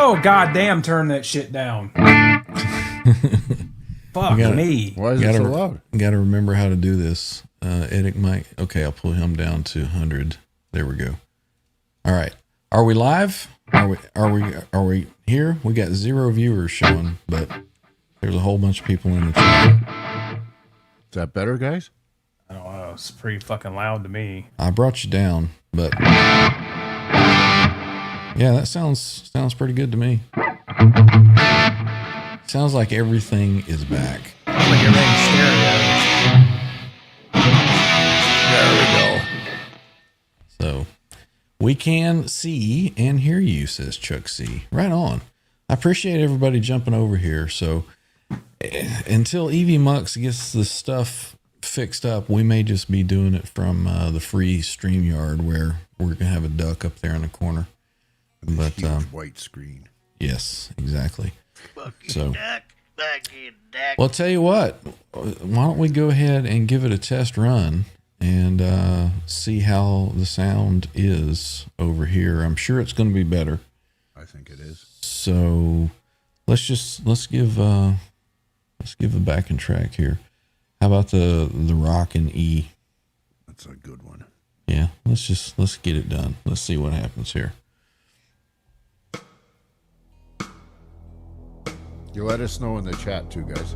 Oh, goddamn, turn that shit down. Fuck me. Why is it so loud? Gotta remember how to do this. Edit mic. Okay, I'll pull him down to 100. There we go. All right. Are we live? Are we here? We got 0 viewers showing, but there's a whole bunch of people in the chat. Is that better, guys? I don't know. It's pretty fucking loud to me. I brought you down, but yeah, that sounds pretty good to me. Sounds like everything is back. Like everything's stereo. There we go. So we can see and hear you, says Chuck C. Right on. I appreciate everybody jumping over here. So until Evie Mux gets the stuff fixed up, we may just be doing it from the free Streamyard where we're going to have a duck up there in the corner. But white screen. Yes, exactly. Fucking duck. Well, I'll tell you what. Why don't we go ahead and give it a test run and see how the sound is over here. I'm sure it's going to be better. I think it is. So let's give a backing track here. How about the rock and E? That's a good one. Yeah, let's get it done. Let's see what happens here. You let us know in the chat too, guys.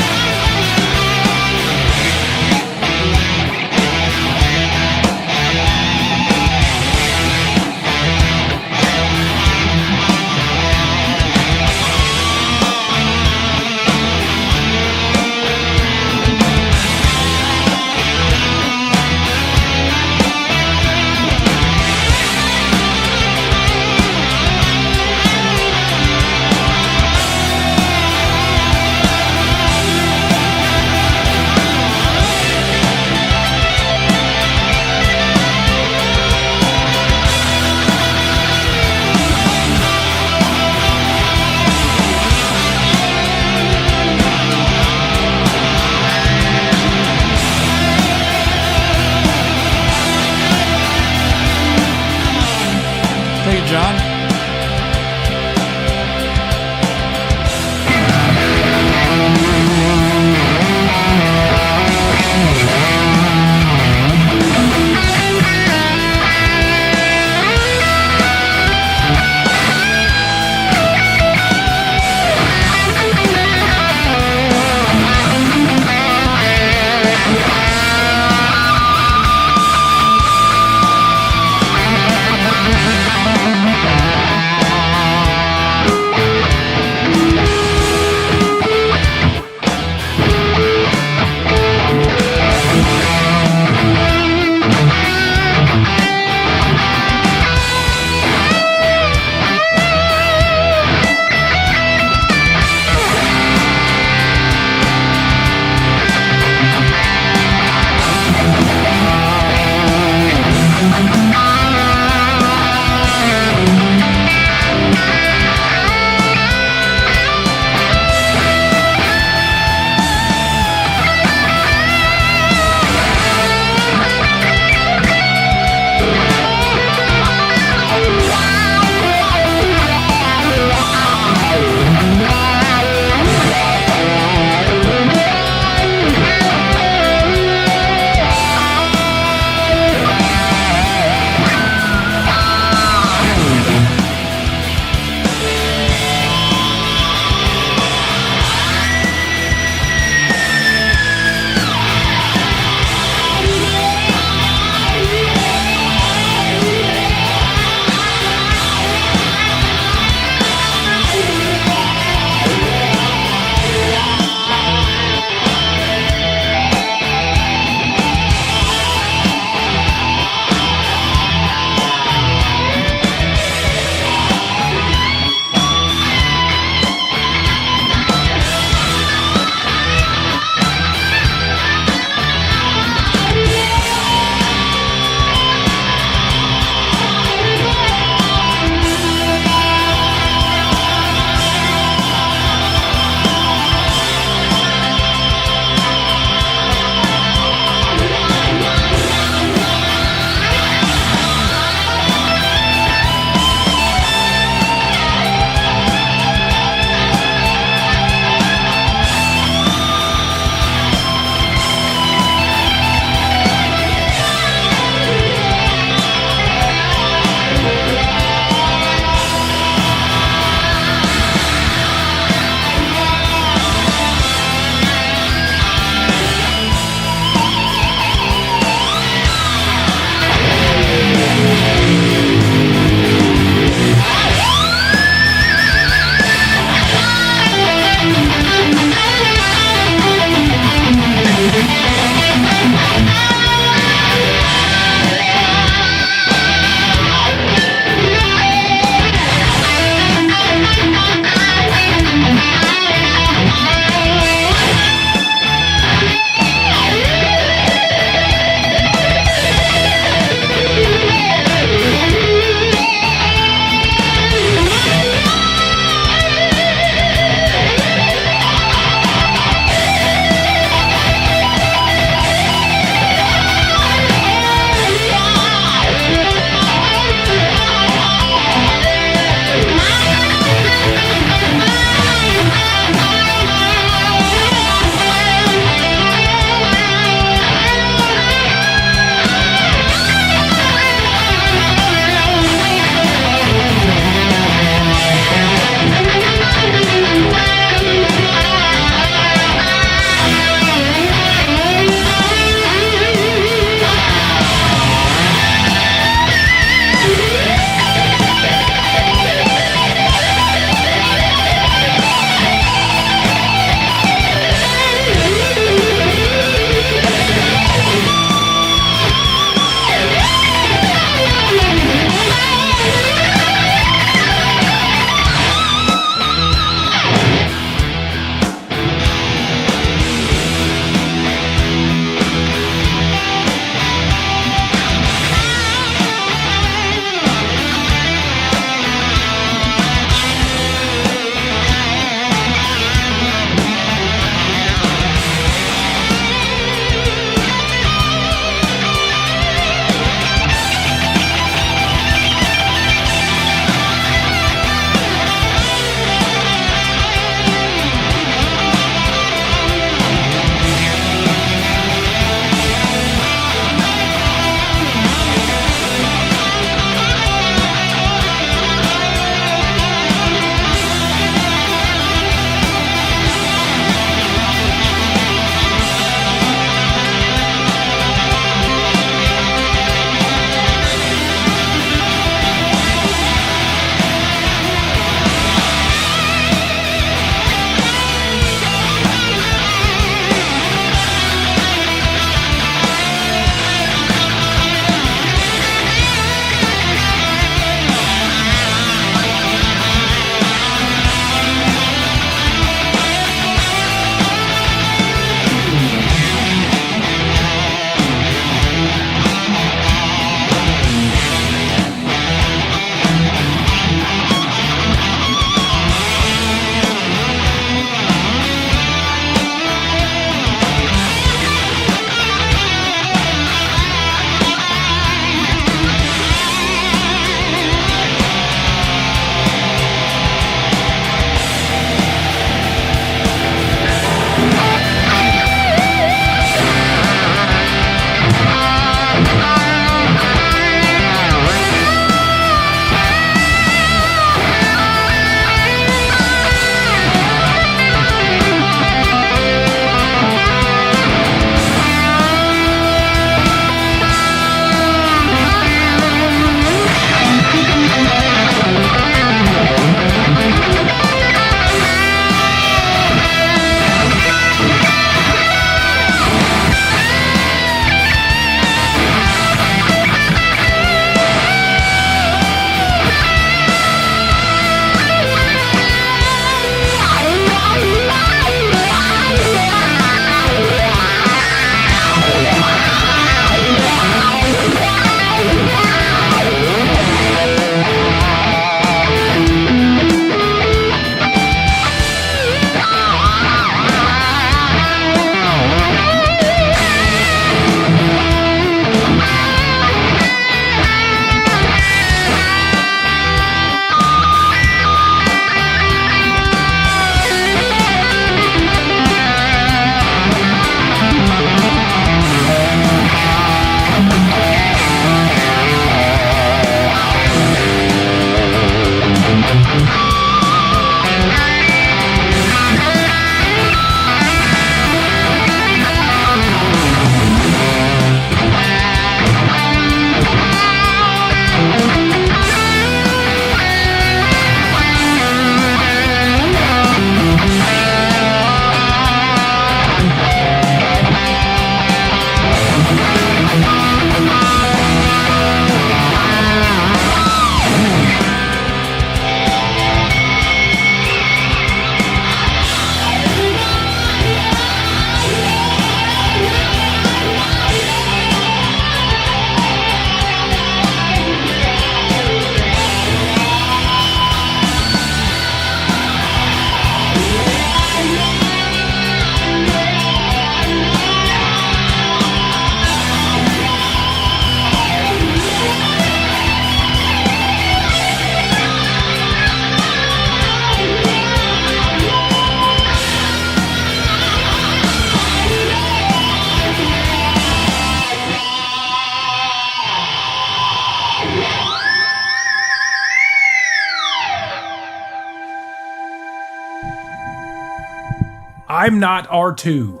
I'm not R2.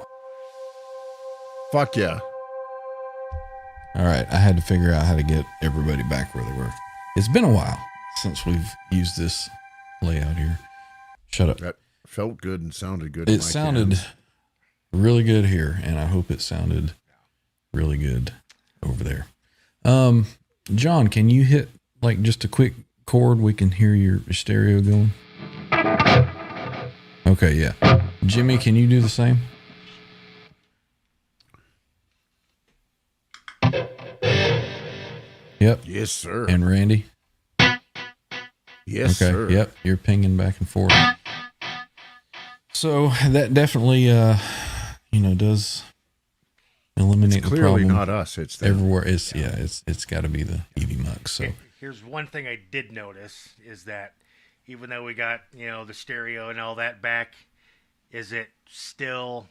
Fuck yeah. All right, I had to figure out how to get everybody back where they were. It's been a while since we've used this layout here. Shut up. That felt good and sounded good. in It my sounded cans. really good here, and I hope it sounded really good over there. John, can you hit like just a quick chord? We can hear your stereo going. Okay, yeah. Jimmy, can you do the same? Yep. Yes, sir. And Randy? Yes, Okay. sir. Yep. You're pinging back and forth. So that definitely, does eliminate It's the clearly problem not us. It's them. everywhere. It's got to be the EV Mux. So Here's one thing I did notice is that even though we got, the stereo and all that back, is it still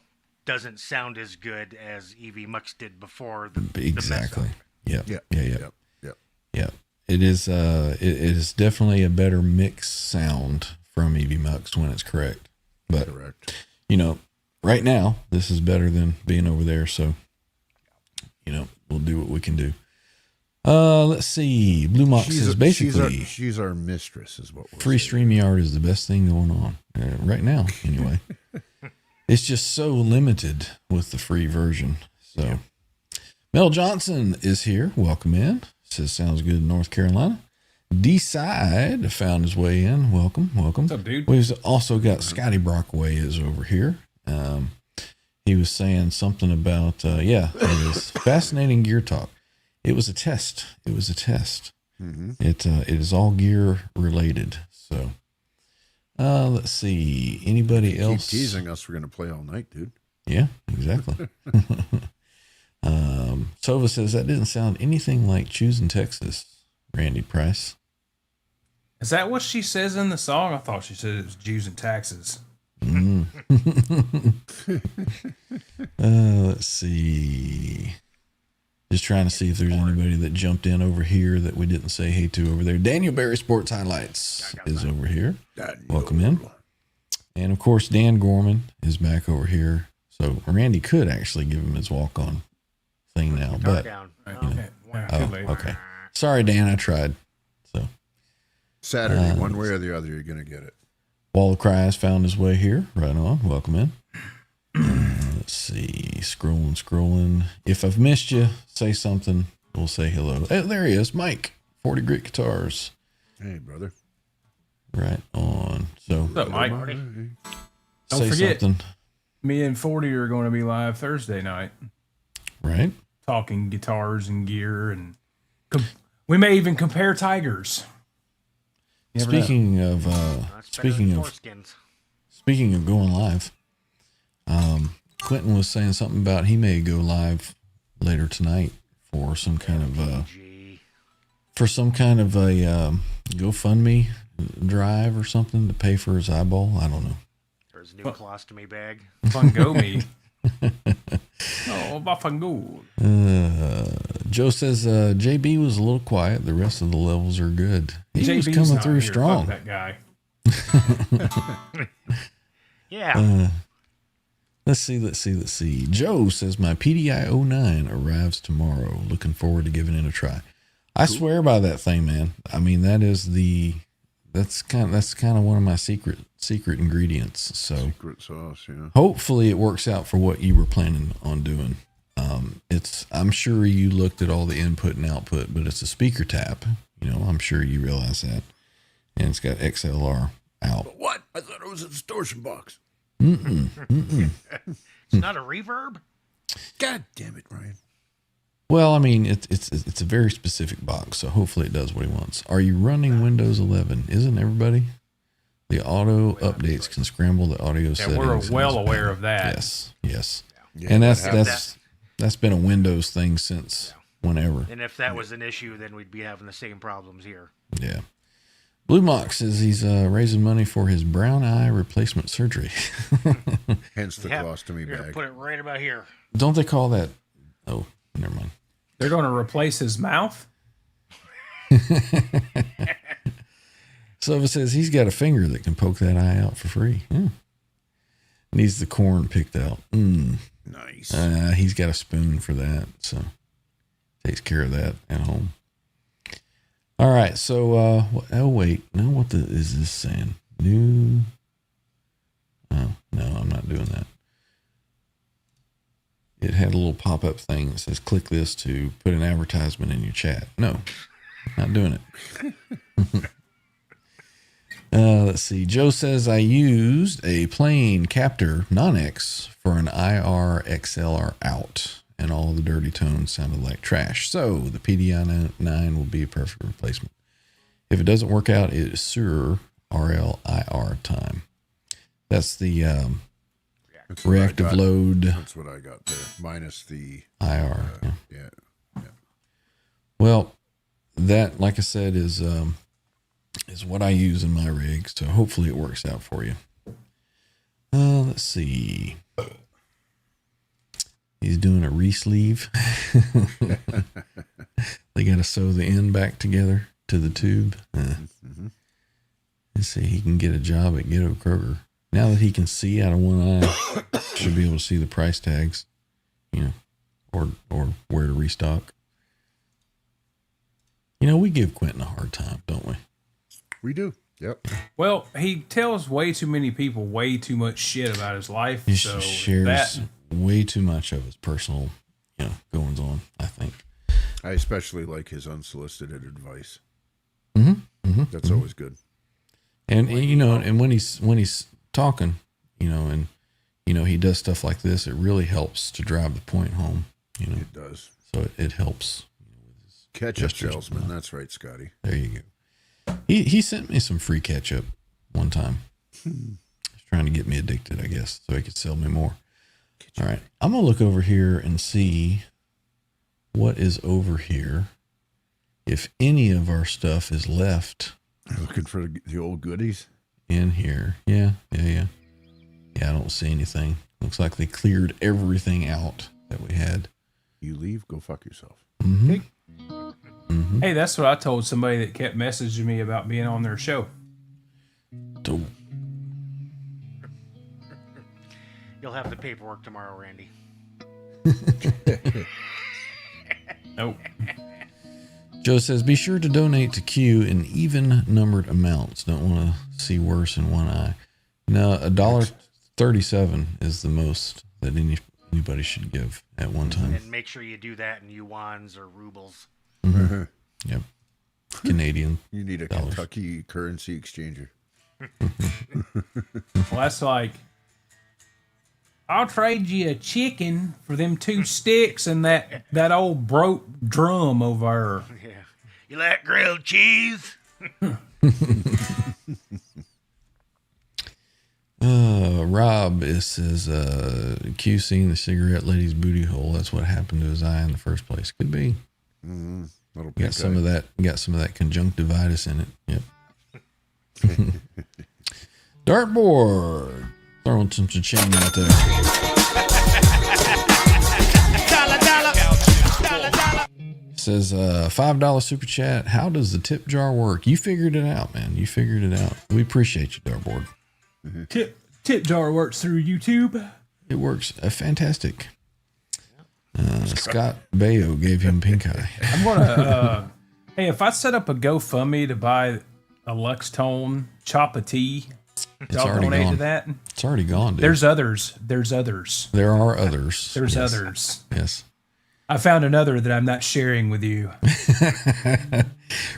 doesn't sound as good as EV Mux did before the exactly. mess up. Yep. Yep. Yep. It is. It is definitely a better mix sound from EV Mux when it's correct. But Correct. right now this is better than being over there. So, we'll do what we can do. Let's see. Blue Mox is basically she's our mistress, is what we're free saying. StreamYard is the best thing going on right now. Anyway, it's just so limited with the free version. So, Mel Johnson is here. Welcome in. Says sounds good in North Carolina. D-Side found his way in. Welcome. What's up, dude? We've also got Scotty Brockway is over here. He was saying something about, it is fascinating gear talk. It was a test. Mm-hmm. It is all gear related. So, let's see. Anybody Keep else? teasing us. We're going to play all night, dude. Yeah, exactly. Sova says that didn't sound anything like Choosing Texas, Randy Price. Is that what she says in the song? I thought she said it was Jews and taxes. Let's see. Just trying to see if there's anybody that jumped in over here that we didn't say hey to over there. Daniel Berry Sports Highlights is over here. Welcome in. And of course, Dan Gorman is back over here. So Randy could actually give him his walk-on thing now, but Down. okay. Sorry, Dan, I tried. So Saturday, one way or the other, you're going to get it. Wall of Cries found his way here. Right on. Welcome in. Let's see. Scrolling. If I've missed you, say something. We'll say hello. Hey, there he is, Mike. 40 Grit Guitars. Hey, brother. Right on. So What's up, Mike? Marty? Don't say forget. something. Me and 40 are going to be live Thursday night Right? talking guitars and gear. And we may even compare Tigers. You never know. Speaking of That's better than foreskins. speaking of going live, Quentin was saying something about he may go live later tonight for some kind of a GoFundMe drive or something to pay for his eyeball. I don't know. Or his new colostomy bag. Fungo me. Oh, Bafango. Joe says JB was a little quiet. The rest of the levels are good. He was JB's coming not through here. strong. Fuck that guy. Yeah. Let's see. Joe says my PDI 09 arrives tomorrow. Looking forward to giving it a try. I swear by that thing, man. I mean, that's kind of one of my secret ingredients. So Secret sauce, yeah. hopefully it works out for what you were planning on doing. I'm sure you looked at all the input and output, but it's a speaker tap. I'm sure you realize that, and it's got XLR out. But what? I thought it was a distortion box. It's not a reverb? God damn it, Ryan. Well, I mean, it's a very specific box, so hopefully it does what he wants. Are you running Windows 11? Isn't everybody? The auto updates can scramble the audio settings. Yeah, we're and well it's aware bad. of that. Yes. Yeah, And that happens. that's been a Windows thing since whenever. And if that was an issue, then we'd be having the same problems here. Yeah. Blue Mox says he's raising money for his brown eye replacement surgery. Hence the colostomy You're going to bag. put it right about here. Don't they call that? Oh, never mind. They're going to replace his mouth? So it says he's got a finger that can poke that eye out for free. Yeah. Needs the corn picked out. Nice. He's got a spoon for that, so takes care of that at home. All right, so oh wait, now what is this saying? New? Oh no, I'm not doing that. It had a little pop-up thing that says, click this to put an advertisement in your chat. No, not doing it. Let's see. Joe says, I used a plain Captor Non-X for an IR XLR out, and all the dirty tones sounded like trash. So the PDI 9 will be a perfect replacement. If it doesn't work out, it is Sur RLIR time. That's the reactive load. That's what I got there. Minus the IR. yeah. Well, that, like I said, is what I use in my rig. So hopefully it works out for you. Let's see. He's doing a re-sleeve. They got to sew the end back together to the tube. Let's see. He can get a job at Ghetto Kroger. Now that he can see out of one eye, should be able to see the price tags, or where to restock. We give Quentin a hard time, don't we? We do. Yep. Well, he tells way too many people way too much shit about his life. He so shares that, way too much of his personal, goings on, I think. I especially like his unsolicited advice. That's always good. And and when he's talking, and he does stuff like this, it really helps to drive the point home. It does. So it helps. Ketchup salesman. That's right, Scotty. There you go. He sent me some free ketchup one time. He's trying to get me addicted, I guess, so he could sell me more. All right, I'm gonna look over here and see what is over here. If any of our stuff is left. Looking for the old goodies in here. Yeah. I don't see anything. Looks like they cleared everything out that we had. You leave, go fuck yourself. Hey, that's what I told somebody that kept messaging me about being on their show. You'll have the paperwork tomorrow, Randy. Nope. Joe says, be sure to donate to Q in even numbered amounts. Don't want to see worse in one eye. No, $1.37 is the most that anybody should give at one time. And make sure you do that in yuans or rubles. Yep. Canadian. You need a dollars. Kentucky currency exchanger. Well, that's like, I'll trade you a chicken for them 2 sticks and that old broke drum over there. Yeah. You like grilled cheese? Rob says, Q seen the cigarette lady's booty hole. That's what happened to his eye in the first place. Could be. Got some of that conjunctivitis in it. Yep. Dartboard. Throwing some cha-ching out there. Says $5 super chat. How does the tip jar work? You figured it out, man. You figured it out. We appreciate you, Dartboard. Tip jar works through YouTube. It works fantastic. Scott Baio gave him pink eye. I'm gonna. Hey, if I set up a GoFundMe to buy a Lux Tone Choppa Tea, y'all already donate gone. to that. It's already gone, dude. There's others. There's others. There are others. There's Yes. others. Yes. I found another that I'm not sharing with you.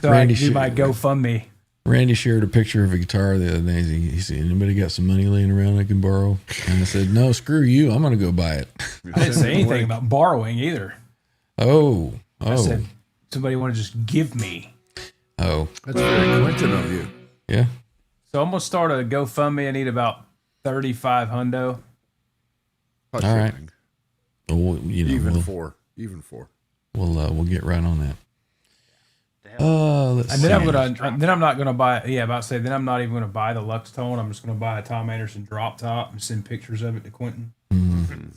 So Randy I can do my should- GoFundMe. Randy shared a picture of a guitar the other day. He said, anybody got some money laying around I can borrow? And I said, no, screw you. I'm going to go buy it. I didn't say anything about borrowing either. Oh. I said somebody want to just give me. Oh. That's very Quentin of you. Yeah. So I'm gonna start a GoFundMe. I need about 35 hundo. All right. Well, Even four. We'll get right on that. Let's And see. then I'm not gonna buy. Yeah, about to say. Then I'm not even gonna buy the Lux Tone. I'm just gonna buy a Tom Anderson drop top and send pictures of it to Quentin.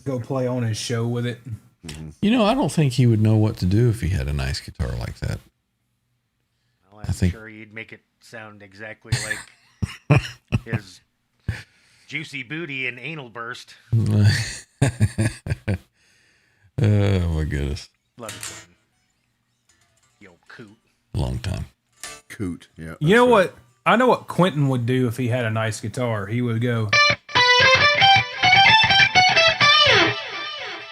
Go play on his show with it. I don't think he would know what to do if he had a nice guitar like that. Well, I'm think- sure you'd make it sound exactly like his Juicy booty and anal burst. Oh my goodness. Love you, Quentin. Yo, coot. Long time. Coot. Yeah. You know that's right. what? I know what Quentin would do if he had a nice guitar. He would go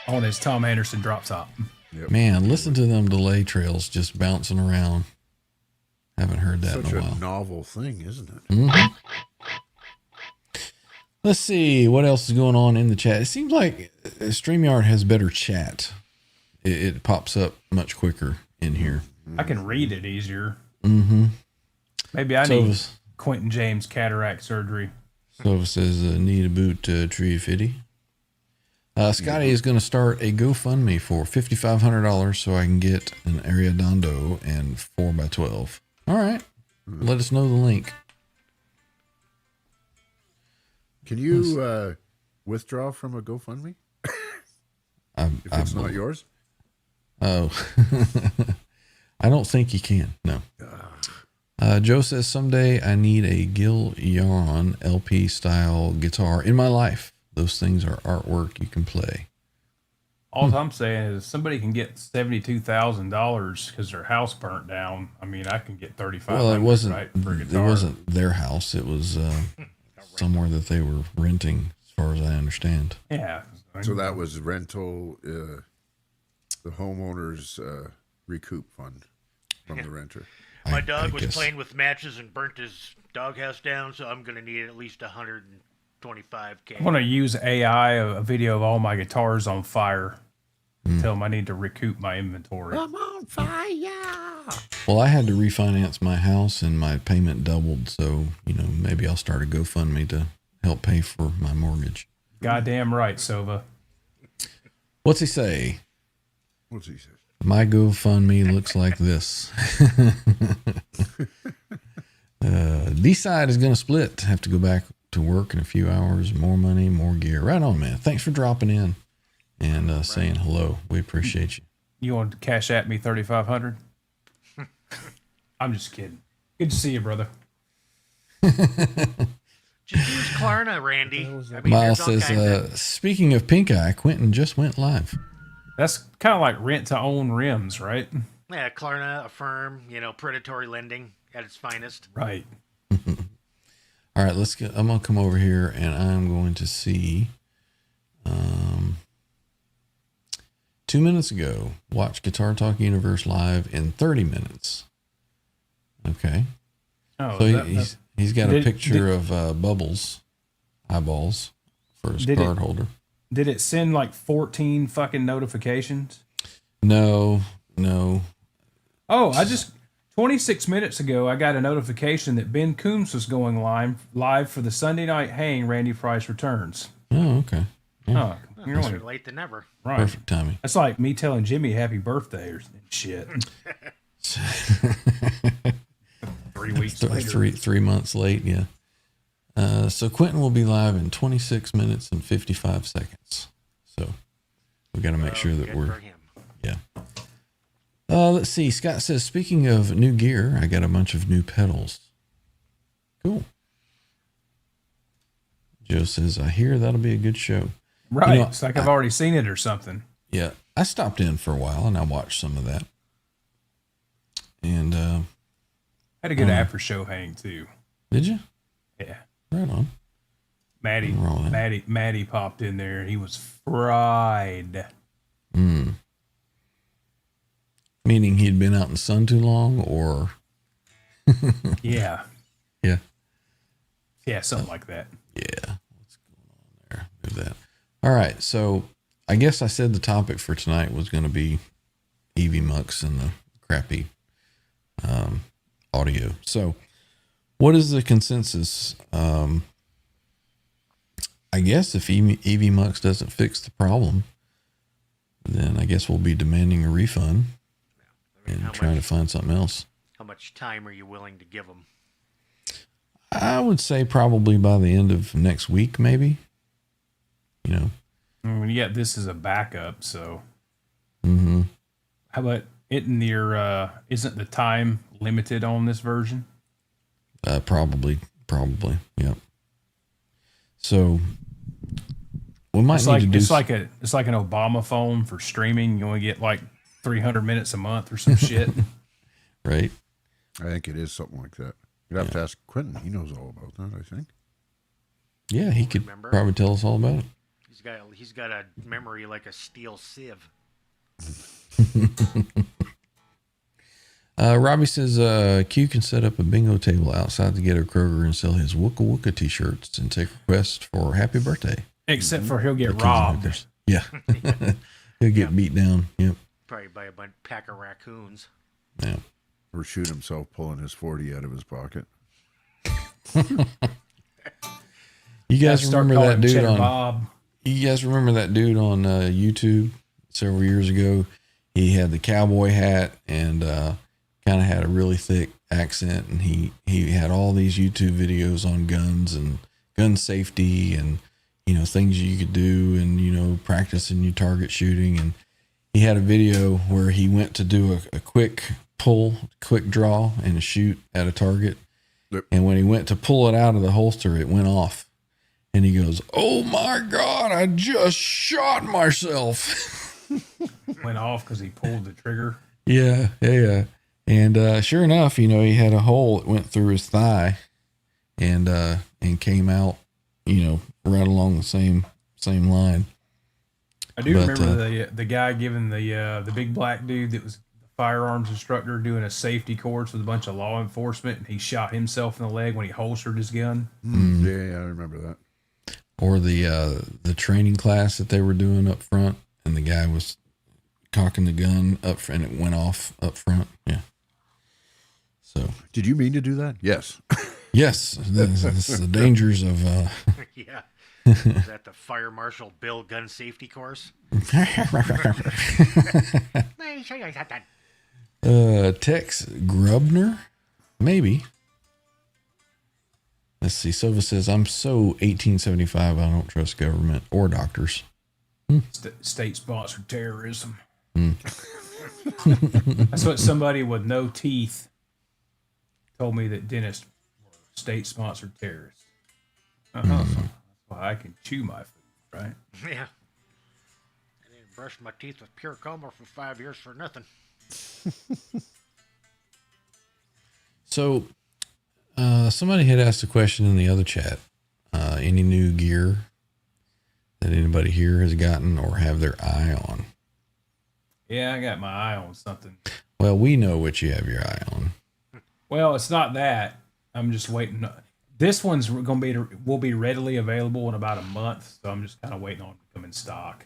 on his Tom Anderson drop top. Man, listen to them delay trails just bouncing around. Haven't heard that Such in a a while. novel thing, isn't it? Mm-hmm. Let's see what else is going on in the chat. It seems like StreamYard has better chat. It pops up much quicker in here. I can read it easier. Mm-hmm. Maybe I So need is- Quentin James cataract surgery. So it says, need a boot tree fitty. Scotty is going to start a GoFundMe for $5,500 so I can get an Arredondo and 4x12. All right. Let us know the link. Can you withdraw from a GoFundMe if it's not yours? Oh, I don't think you can. No. Joe says someday I need a Gil Yaron LP style guitar in my life. Those things are artwork you can play. All I'm saying is somebody can get $72,000 because their house burnt down. I mean, I can get $3,500. Well, it wasn't. Right, for a It guitar. wasn't their house. It was somewhere that they were renting, as far as I understand. Yeah. So that was rental, the homeowner's recoup fund from the renter. My I dog was guess. playing with matches and burnt his doghouse down, so I'm going to need at least $125K. I want to use AI, a video of all my guitars on fire. Tell them I need to recoup my inventory. I'm on fire. Well, I had to refinance my house and my payment doubled. So, maybe I'll start a GoFundMe to help pay for my mortgage. Goddamn right, Sova. What's he say? What's he say? My GoFundMe looks like this. D-side is going to split. Have to go back to work in a few hours. More money, more gear. Right on, man. Thanks for dropping in and saying hello. We appreciate you. You want to cash at me $3,500? I'm just kidding. Good to see you, brother. Just use Klarna, Randy. I mean, Miles there's all kinds says, of- speaking of pink eye, Quentin just went live. That's kind of like rent to own rims, right? yeah, Klarna, Affirm, predatory lending at its finest. Right. All right, let's get. I'm gonna come over here and I'm going to see. 2 minutes ago, watch Guitar Talk Universe live in 30 minutes. Okay, Oh, so that- he's got a Did- picture of Bubbles eyeballs for his Did it- card holder. did it send like 14 fucking notifications? No. Oh, 26 minutes ago, I got a notification that Ben Coombs was going live for the Sunday night hang. Randy Price returns. Oh, okay. Oh, you're Better only late than never. right. Perfect timing. That's like me telling Jimmy happy birthday or shit. 3 weeks later. Three months late, yeah. So Quentin will be live in 26 minutes and 55 seconds. So we got to make sure that Good we're, for him. yeah. Let's see. Scott says, speaking of new gear, I got a bunch of new pedals. Cool. Joe says, I hear that'll be a good show. Right. You know, it's like I've already seen it or something. Yeah. I stopped in for a while and I watched some of that. And, Had a good after show hang too. did you? Yeah. Right on. Maddie, Nothing wrong with that. Maddie popped in there and he was fried. Meaning he'd been out in the sun too long or, Yeah. yeah. Yeah, something like that. Yeah. What's going on there? Move that. All right. So I guess I said the topic for tonight was going to be Evie Mux and the crappy audio. So what is the consensus? I guess if Evie Mux doesn't fix the problem, then I guess we'll be demanding a refund and how trying much- to find something else. How much time are you willing to give them? I would say probably by the end of next week, maybe. You know, I mean, yeah, this is a backup, so mm-hmm. how about it in your isn't the time limited on this version? Probably. Yep. So we might It's need like to do. it's like an Obama phone for streaming. You only get like 300 minutes a month or some shit. Right. I think it is something like that. You'd have to ask Quentin. He knows all about that, I think. Yeah, he could Remember? probably tell us all about it. He's got a memory like a steel sieve. Robbie says Q can set up a bingo table outside the Ghetto Kroger and sell his Wooka Wooka t-shirts and take requests for happy birthday. Except for he'll get For kids and robbed. hookers. Yeah. He'll get beat down. Yep. Probably by a pack of raccoons. Yeah. Or shoot himself pulling his 40 out of his pocket. You guys Start remember calling that him dude Cheddar on Bob. You guys remember that dude on YouTube several years ago? He had the cowboy hat and kind of had a really thick accent, and he had all these YouTube videos on guns and gun safety and things you could do and practicing your target shooting. And he had a video where he went to do a quick draw and a shoot at a target. Yep. And when he went to pull it out of the holster, it went off. And he goes, "Oh my God, I just shot myself." Went off because he pulled the trigger. Yeah. And sure enough, he had a hole that went through his thigh and came out, right along the same line. I do remember the guy giving the big black dude that was the firearms instructor doing a safety course with a bunch of law enforcement, and he shot himself in the leg when he holstered his gun. Yeah, I remember that. Or the training class that they were doing up front, and the guy was cocking the gun up front, and it went off up front. Yeah. So. Did you mean to do that? Yes. Yes, that's the dangers of. Yeah. Was that the Fire Marshal Bill gun safety course? Tex Grubner, maybe. Let's see. Silva says, "I'm so 1875. I don't trust government or doctors." State-sponsored terrorism. That's what somebody with no teeth told me, that dentists were state-sponsored terrorists. That's why I can chew my food, right? Yeah. I didn't brush my teeth with pure coma for 5 years for nothing. So, somebody had asked a question in the other chat. Any new gear that anybody here has gotten or have their eye on? Yeah, I got my eye on something. Well, we know what you have your eye on. Well, it's not that. I'm just waiting. This one's will be readily available in about a month, so I'm just kind of waiting on it to come in stock.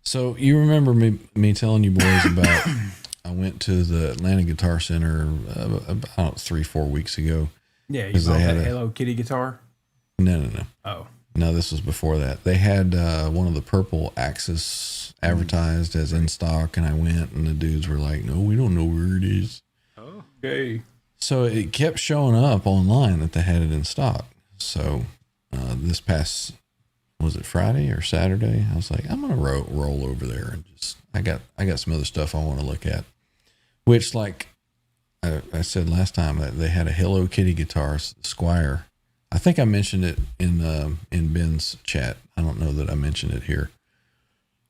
So you remember me telling you boys about I went to the Atlanta Guitar Center about 3-4 weeks ago. Yeah, you bought that Hello Kitty guitar? No. Oh. No, this was before that. They had one of the purple Axis advertised as in stock, and I went, and the dudes were like, "No, we don't know where it is." Oh, okay. So it kept showing up online that they had it in stock. So this past, was it Friday or Saturday? I was like, I'm gonna roll over there and I got some other stuff I want to look at. Which, like I said last time, that they had a Hello Kitty guitar, Squire. I think I mentioned it in Ben's chat. I don't know that I mentioned it here.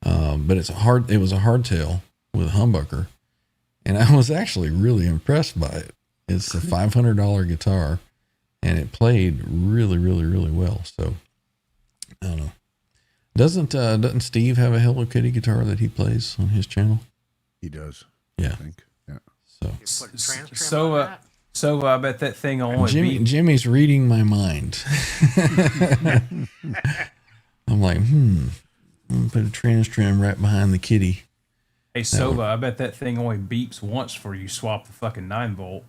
But it was a hardtail with a humbucker, and I was actually really impressed by it. It's a $500 guitar, and it played really, really, really well. So I don't know. Doesn't Steve have a Hello Kitty guitar that he plays on his channel? He does. Yeah. I think. Yeah. So You put a trans trim on that? So I bet that thing only beat. Jimmy's reading my mind. I'm like, I'm gonna put a trans trim right behind the kitty. Hey, Sova, I bet that thing only beeps once before you swap the fucking 9-volt.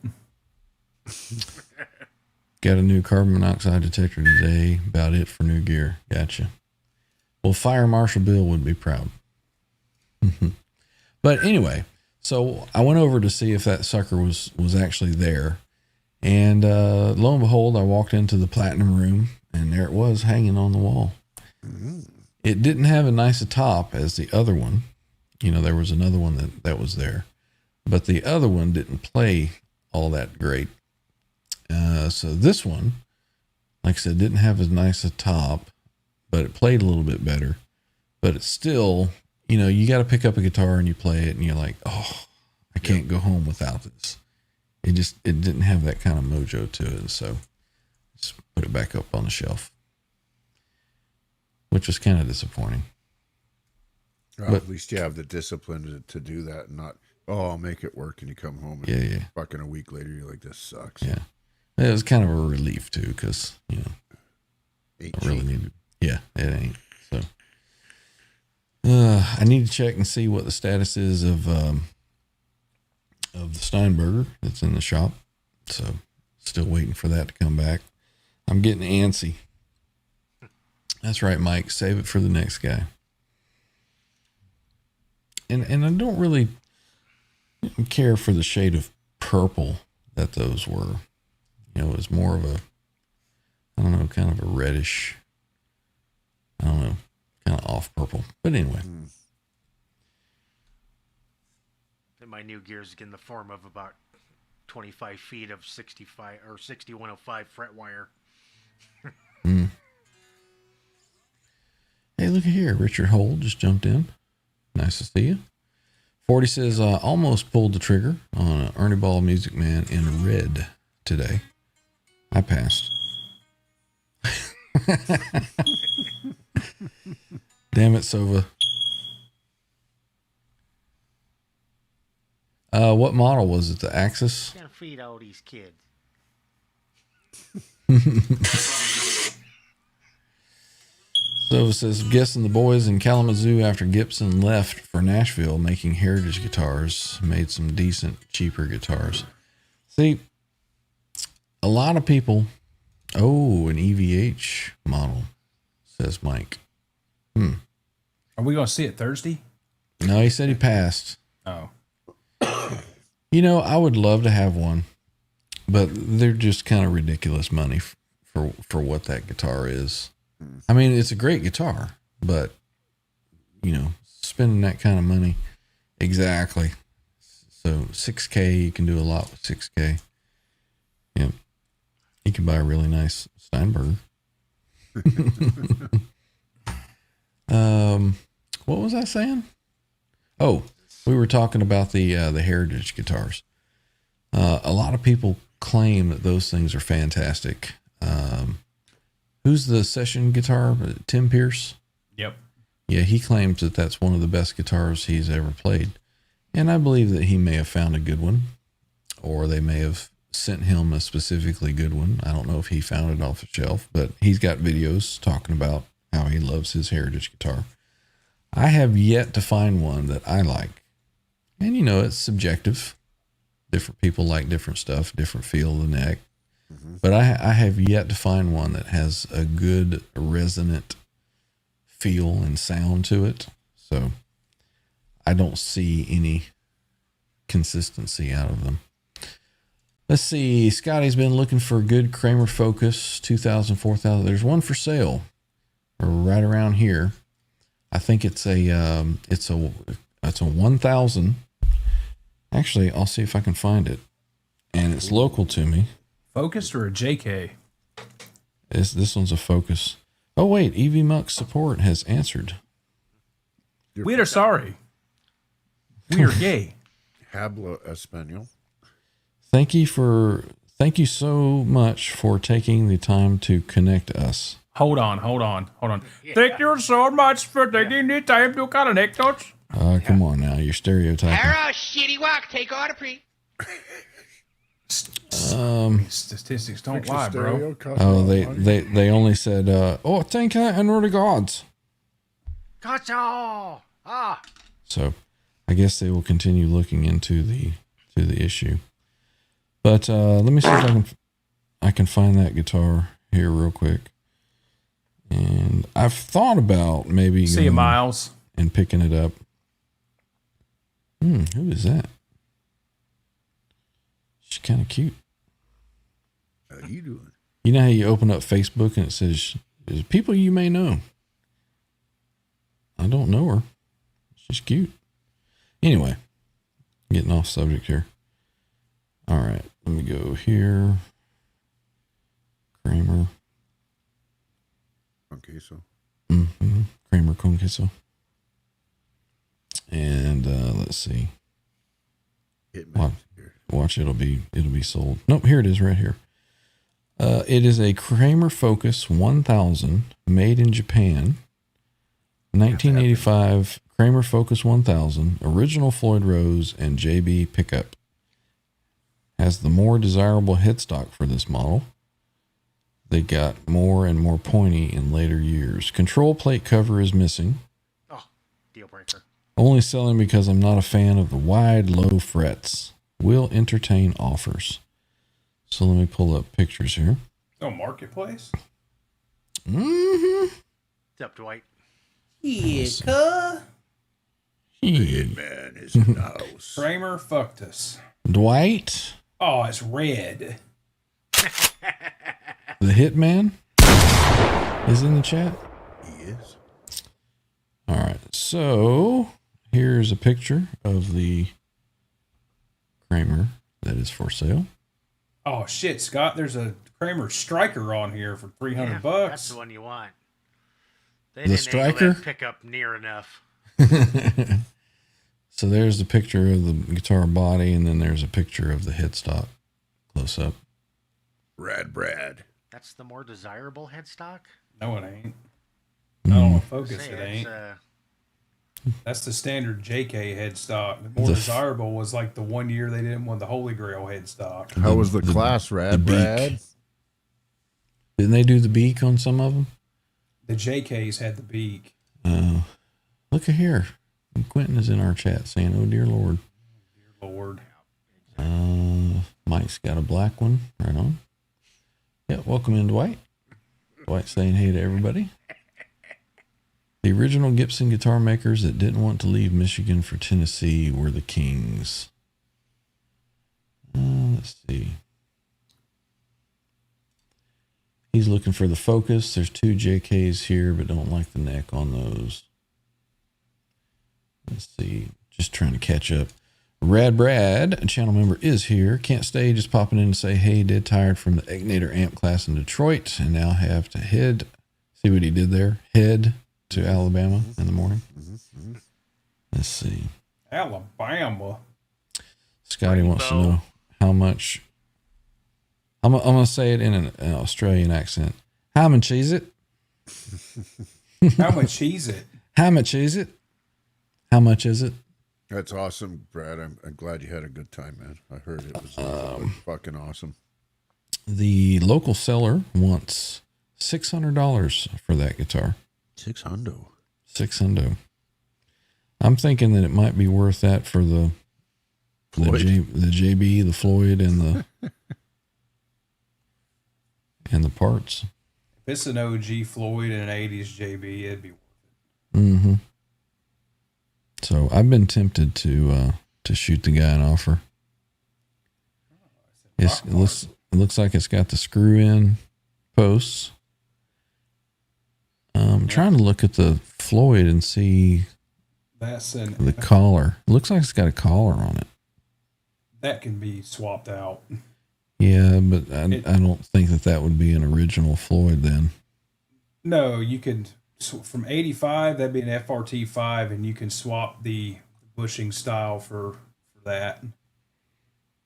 Got a new carbon monoxide detector today. About it for new gear. Gotcha. Well, Fire Marshal Bill would be proud. But anyway, so I went over to see if that sucker was actually there. And lo and behold, I walked into the platinum room, and there it was hanging on the wall. It didn't have as nice a top as the other one. There was another one that was there. But the other one didn't play all that great. So this one like I said, didn't have as nice a top, but it played a little bit better. But it's still, you know, you got to pick up a guitar and you play it and you're like, oh, I can't go home without this. It didn't have that kind of mojo to it. So just put it back up on the shelf, which was kind of disappointing. Well, But- at least you have the discipline to do that and not, I'll make it work. And you come home and fucking a week later, you're like, this sucks. Yeah. It was kind of a relief too, because, you know, I really needed. Yeah, it ain't. So I need to check and see what the status is of the Steinberger that's in the shop. So still waiting for that to come back. I'm getting antsy. That's right, Mike. Save it for the next guy. And I don't really care for the shade of purple that those were. You know, it was more of a, I don't know, kind of a reddish, I don't know, kind of off purple. But anyway. And my new gear is in the form of about 25 feet of 65 or 6105 fret wire. Hey, look at here. Richard Holt just jumped in. Nice to see you. 40 says, almost pulled the trigger on an Ernie Ball Music Man in red today. I passed. Damn it, Sova. What model was it? The Axis? Can't feed all these kids. So it says, guessing the boys in Kalamazoo after Gibson left for Nashville making heritage guitars made some decent, cheaper guitars. See, a lot of people, an EVH model, says Mike. Are we going to see it Thursday? No, he said he passed. Oh. You know, I would love to have one, but they're just kind of ridiculous money for what that guitar is. I mean, it's a great guitar, but, you know, spending that kind of money. Exactly. So 6K, you can do a lot with 6K. Yep. You can buy a really nice Steinberger. What was I saying? Oh, we were talking about the heritage guitars. A lot of people claim that those things are fantastic. Who's the session guitar? Tim Pierce? Yep. Yeah, he claims that that's one of the best guitars he's ever played. And I believe that he may have found a good one, or they may have sent him a specifically good one. I don't know if he found it off the shelf, but he's got videos talking about how he loves his heritage guitar. I have yet to find one that I like. And, you know, it's subjective. Different people like different stuff, different feel of the neck. But I have yet to find one that has a good resonant feel and sound to it. So I don't see any consistency out of them. Let's see. Scotty's been looking for a good Kramer Focus 2000, 4000. There's one for sale right around here. I think it's a 1000. Actually, I'll see if I can find it. And it's local to me. Focused or a JK? This one's a Focus. Oh, wait. EV Muck support has answered. We are sorry. We are gay. Habla Espanol. Thank you so much for taking the time to connect us. Hold on. Thank you so much for taking the time to connect us. Come on now. You're stereotyping. Arrow, shitty walk, take order, pre. Statistics don't lie, bro. Oh, they only said, thank you and regards. Gotcha! Ah! So I guess they will continue looking into the issue. But let me see if I can find that guitar here real quick. And I've thought about maybe See you, Miles. and picking it up. Who is that? She's kind of cute. How you doing? You know how you open up Facebook and it says, "There's people you may know." I don't know her. She's cute. Anyway, getting off subject here. All right, let me go here. Kramer. Con queso. Mm-hmm. Kramer con queso. And let's see. Watch, it'll be sold. Nope, here it is right here. It is a Kramer Focus 1000 made in Japan. 1985 Kramer Focus 1000 original Floyd Rose and JB pickup. Has the more desirable headstock for this model. They got more and more pointy in later years. Control plate cover is missing. Oh, deal breaker. Only selling because I'm not a fan of the wide, low frets. Will entertain offers. So let me pull up pictures here. Oh, Marketplace? Mm-hmm. What's up, Dwight? Yeah, Man is in the house. Kramer fucked us. Dwight, Oh, it's red. the Hitman, is in the chat. He is. All right. So here's a picture of the Kramer that is for sale. Oh shit, Scott! There's a Kramer Striker on here for $300. That's the one you want. They The didn't Striker? angle that pickup near enough. So there's the picture of the guitar body, and then there's a picture of the headstock close up. Brad. That's the more desirable headstock? No, it ain't. I don't know. Focus, Say, it it's, ain't. That's the standard JK headstock. The more The desirable was like the 1 year they didn't want the Holy Grail headstock. How was the class, the Brad? beak. Didn't they do the beak on some of them? The JKs had the beak. Look at here. Quentin is in our chat saying, "Oh dear Lord." Dear Lord. Mike's got a black one. Right on. Yeah, welcome in, Dwight. Dwight saying hey to everybody. The original Gibson guitar makers that didn't want to leave Michigan for Tennessee were the Kings. Let's see. He's looking for the Focus. There's 2 JKs here, but don't like the neck on those. Let's see. Just trying to catch up. Rad Brad, a channel member, is here. Can't stay, just popping in to say, hey, dead tired from the Egnator amp class in Detroit, and now have to head. See what he did there? Head to Alabama in the morning. Let's see. Alabama. Scotty wants to know how much. I'm going to say it in an Australian accent. How much is it? How much is it? How much is it? How much is it? That's awesome, Brad. I'm glad you had a good time, man. I heard it was fucking awesome. The local seller wants $600 for that guitar. $600. I'm thinking that it might be worth that for the JB, the Floyd, and the parts. If it's an OG Floyd and an 80s JB, it'd be worth it. Mm-hmm. So I've been tempted to shoot the guy an offer. It looks like it's got the screw-in posts. I'm trying to look at the Floyd and see the collar. It looks like it's got a collar on it. That can be swapped out. Yeah, but I don't think that would be an original Floyd then. No, you could, from 85, that'd be an FRT 5, and you can swap the bushing style for that.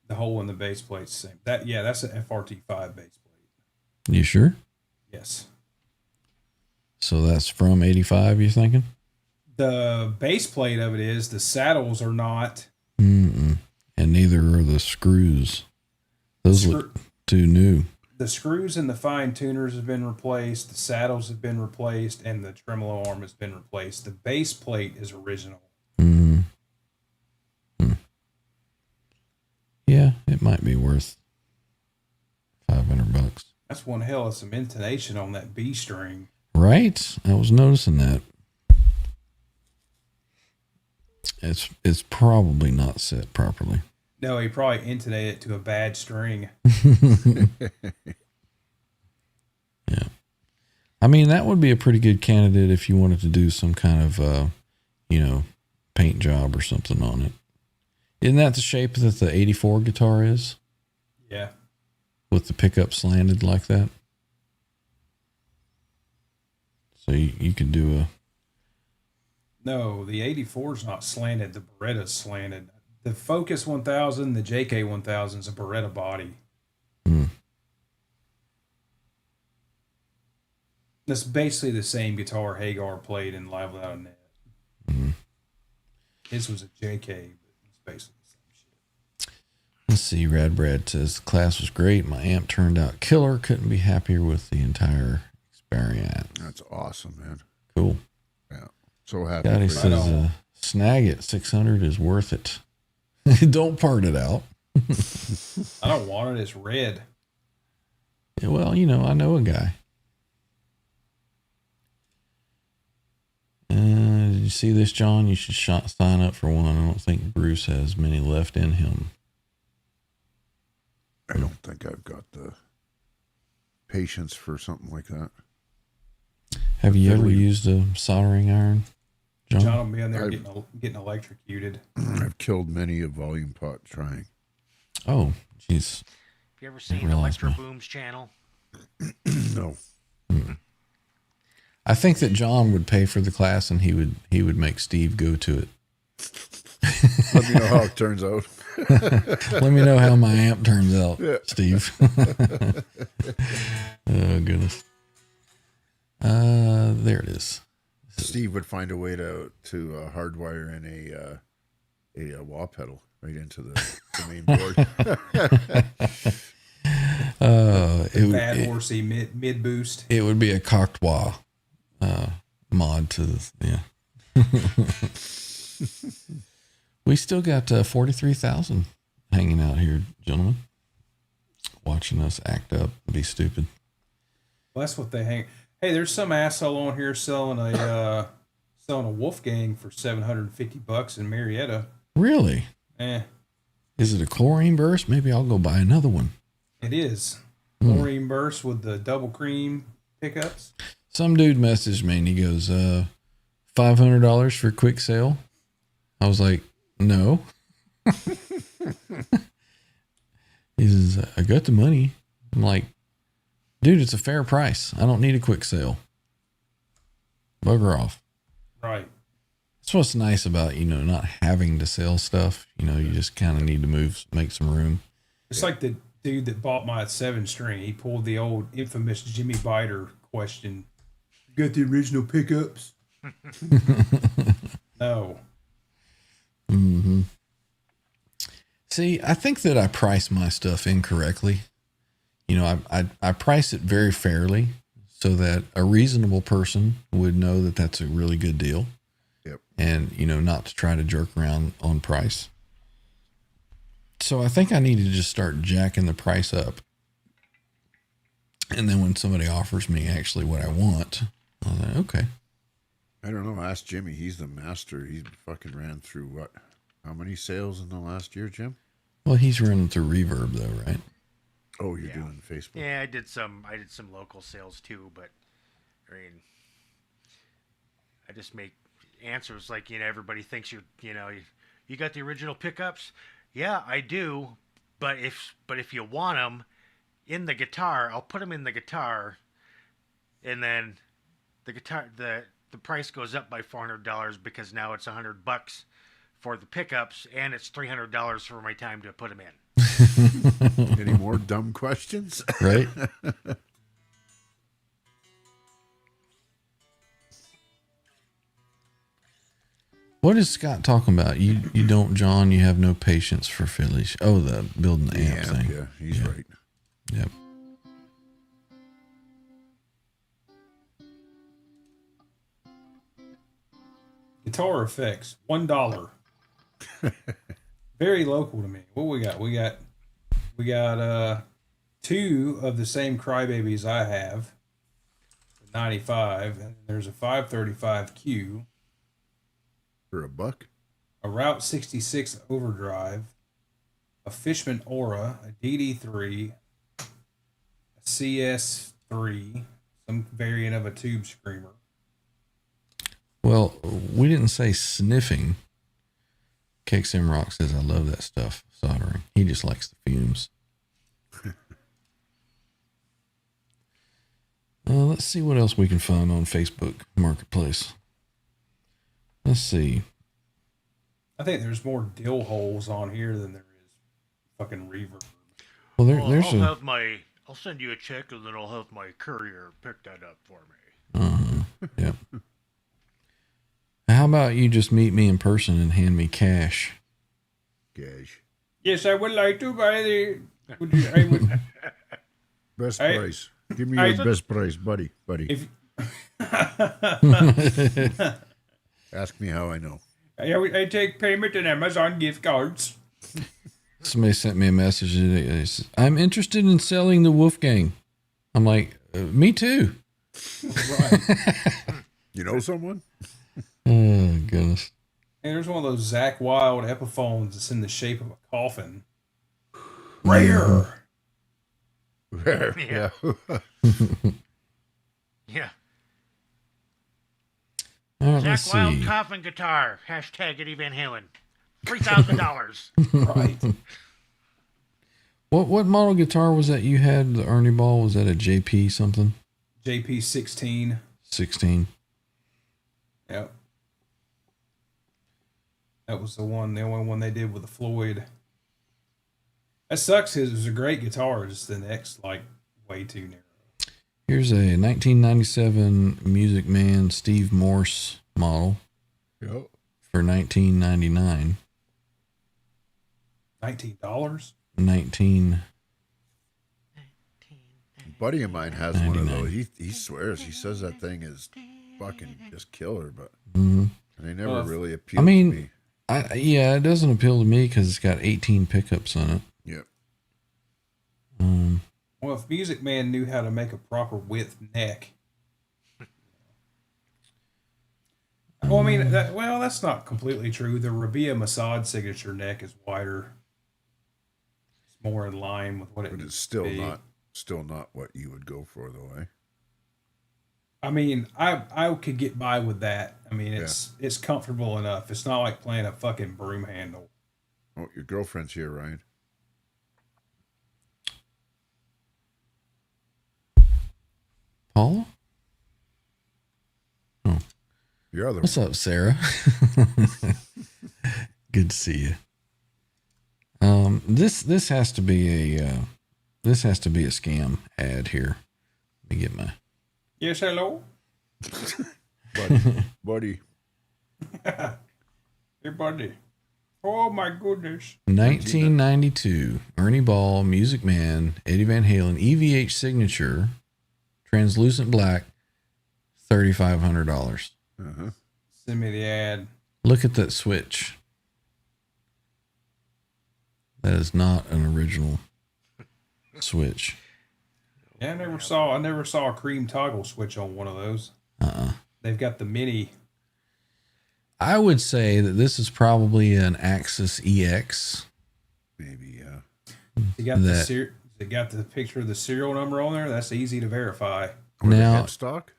The hole in the base plate's the same. That's an FRT 5 base plate. You sure? Yes. So that's from 85, you thinking? The base plate of it is, the saddles are not. Mm-mm. And neither are the screws. Those look too new. The screws and the fine tuners have been replaced. The saddles have been replaced, and the tremolo arm has been replaced. The base plate is original. Mm. Yeah, it might be worth $500. That's one hell of some intonation on that B string. Right? I was noticing that. It's probably not set properly. No, he probably intonated it to a bad string. Yeah. I mean, that would be a pretty good candidate if you wanted to do some kind of, paint job or something on it. Isn't that the shape that the 84 guitar is? Yeah. With the pickup slanted like that? So you could do a. No, the 84 is not slanted. The Beretta's slanted. The Focus 1000, the JK 1000 is a Beretta body. Hmm. That's basically the same guitar Hagar played in Live Without a Net. Mm-hmm. His was a JK, but it's basically the same shit. Let's see. Rad Brad says the class was great. My amp turned out killer. Couldn't be happier with the entire experience. That's awesome, man. Cool. Yeah. So happy. Scotty for you. says snag it. 600 is worth it. Don't part it out. I don't want it. It's red. Yeah, well, you know, I know a guy. Did you see this, John? You should sign up for one. I don't think Bruce has many left in him. I don't think I've got the patience for something like that. Have you ever used a soldering iron, John? John will be in there getting electrocuted. I've killed many a volume pot trying. Oh, jeez. Have you ever seen realize Electro my- Boom's channel? No. I think that John would pay for the class, and he would make Steve go to it. Let me know how it turns out. Let me know how my amp turns out, Yeah. Steve. Oh goodness. There it is. Steve would find a way to hardwire in a wah pedal right into the main board. Bad horsey mid boost. It would be a Cocteau mod to this. Yeah. We still got 43,000 hanging out here, gentlemen, watching us act up and be stupid. Well, that's what they hang. Hey, there's some asshole on here selling a Wolfgang for $750 in Marietta. Really? Is it a chlorine burst? Maybe I'll go buy another one. It is. Chlorine burst with the double cream pickups. Some dude messaged me and he goes, $500 for a quick sale. I was like, no. He says, I got the money. I'm like, dude, it's a fair price. I don't need a quick sale. Bugger off. Right. That's what's nice about, not having to sell stuff. You just kind of need to make some room. It's like the dude that bought my 7-string. He pulled the old infamous Jimmy Biter question. You got the original pickups? No. Mm-hmm. See, I think that I price my stuff incorrectly. I price it very fairly so that a reasonable person would know that that's a really good deal. Yep. And, not to try to jerk around on price. So I think I need to just start jacking the price up. And then when somebody offers me actually what I want, I'll say, okay. I don't know. Ask Jimmy. He's the master. He fucking ran through what? How many sales in the last year, Jim? Well, he's running through Reverb though, right? Oh, you're doing Facebook. Yeah, I did some local sales too, but I mean, I just make answers like, everybody thinks you got the original pickups. Yeah, I do, but if you want them in the guitar, I'll put them in the guitar, and then the guitar the price goes up by $400 because now it's $100 for the pickups, and it's $300 for my time to put them in. Any more dumb questions? Right? What is Scott talking about? You don't, John, you have no patience for Phillies. Oh, the building the amp thing. Yeah, he's right. Yep. Guitar effects, $1. Very local to me. What we got? We got 2 of the same Crybabies I have, 95, and there's a 535Q, For $1? a Route 66 Overdrive, a Fishman Aura, a DD3, a CS3, some variant of a Tube Screamer. Well, we didn't say sniffing. KXM Rock says, I love that stuff, soldering. He just likes the fumes. Let's see what else we can find on Facebook Marketplace. Let's see. I think there's more dill holes on here than there is fucking reverb. Well, there's I'll send you a check and then I'll have my courier pick that up for me. Yep. How about you just meet me in person and hand me cash? Gash. Yes, I would like to buy the. I would, Best price. Give me your best price, buddy. if Ask me how I know. I take payment in Amazon gift cards. Somebody sent me a message today. They said, I'm interested in selling the Wolfgang. I'm like, me too. Right. You know someone? Oh, goodness. And there's one of those Zach Wild Epiphones that's in the shape of a coffin. Rare. Yeah. Yeah. All right, Zach let's Wild see. coffin guitar. Hashtag Eddie Van Halen. $3,000. Right. What model guitar was that you had, the Ernie Ball? Was that a JP something? JP 16. 16. Yep. That was the only one they did with the Floyd. That sucks because it was a great guitar. Just the neck's like way too narrow. Here's a 1997 Music Man Steve Morse model Yep. for $19.99. $19? 19. A buddy of mine has one of those. He swears. He says that thing is fucking just killer, but they never really appealed to me. Yeah, it doesn't appeal to me because it's got 18 pickups on it. Yep. Well, if Music Man knew how to make a proper width neck. Well, I mean, that's not completely true. The Rabia Masad signature neck is wider. It's more in line with what it But needs it's to still be. not what you would go for, though, eh? I mean, I could get by with that. I mean, it's comfortable enough. It's not like playing a fucking broom handle. Oh, your girlfriend's here, Ryan. Paula? Oh. Your other What's one. up, Sarah? Good to see you. This has to be a scam ad here. Let me get my. Yes, hello. Buddy. Hey, buddy. Oh my goodness. 1992 Ernie Ball Music Man Eddie Van Halen EVH signature, translucent black, $3,500. Send me the ad. Look at that switch. That is not an original switch. Yeah, I never saw a cream toggle switch on one of those. They've got the mini. I would say that this is probably an Axis EX. Maybe, yeah. It got the picture of the serial number on there. That's easy to verify. Now, Headstock?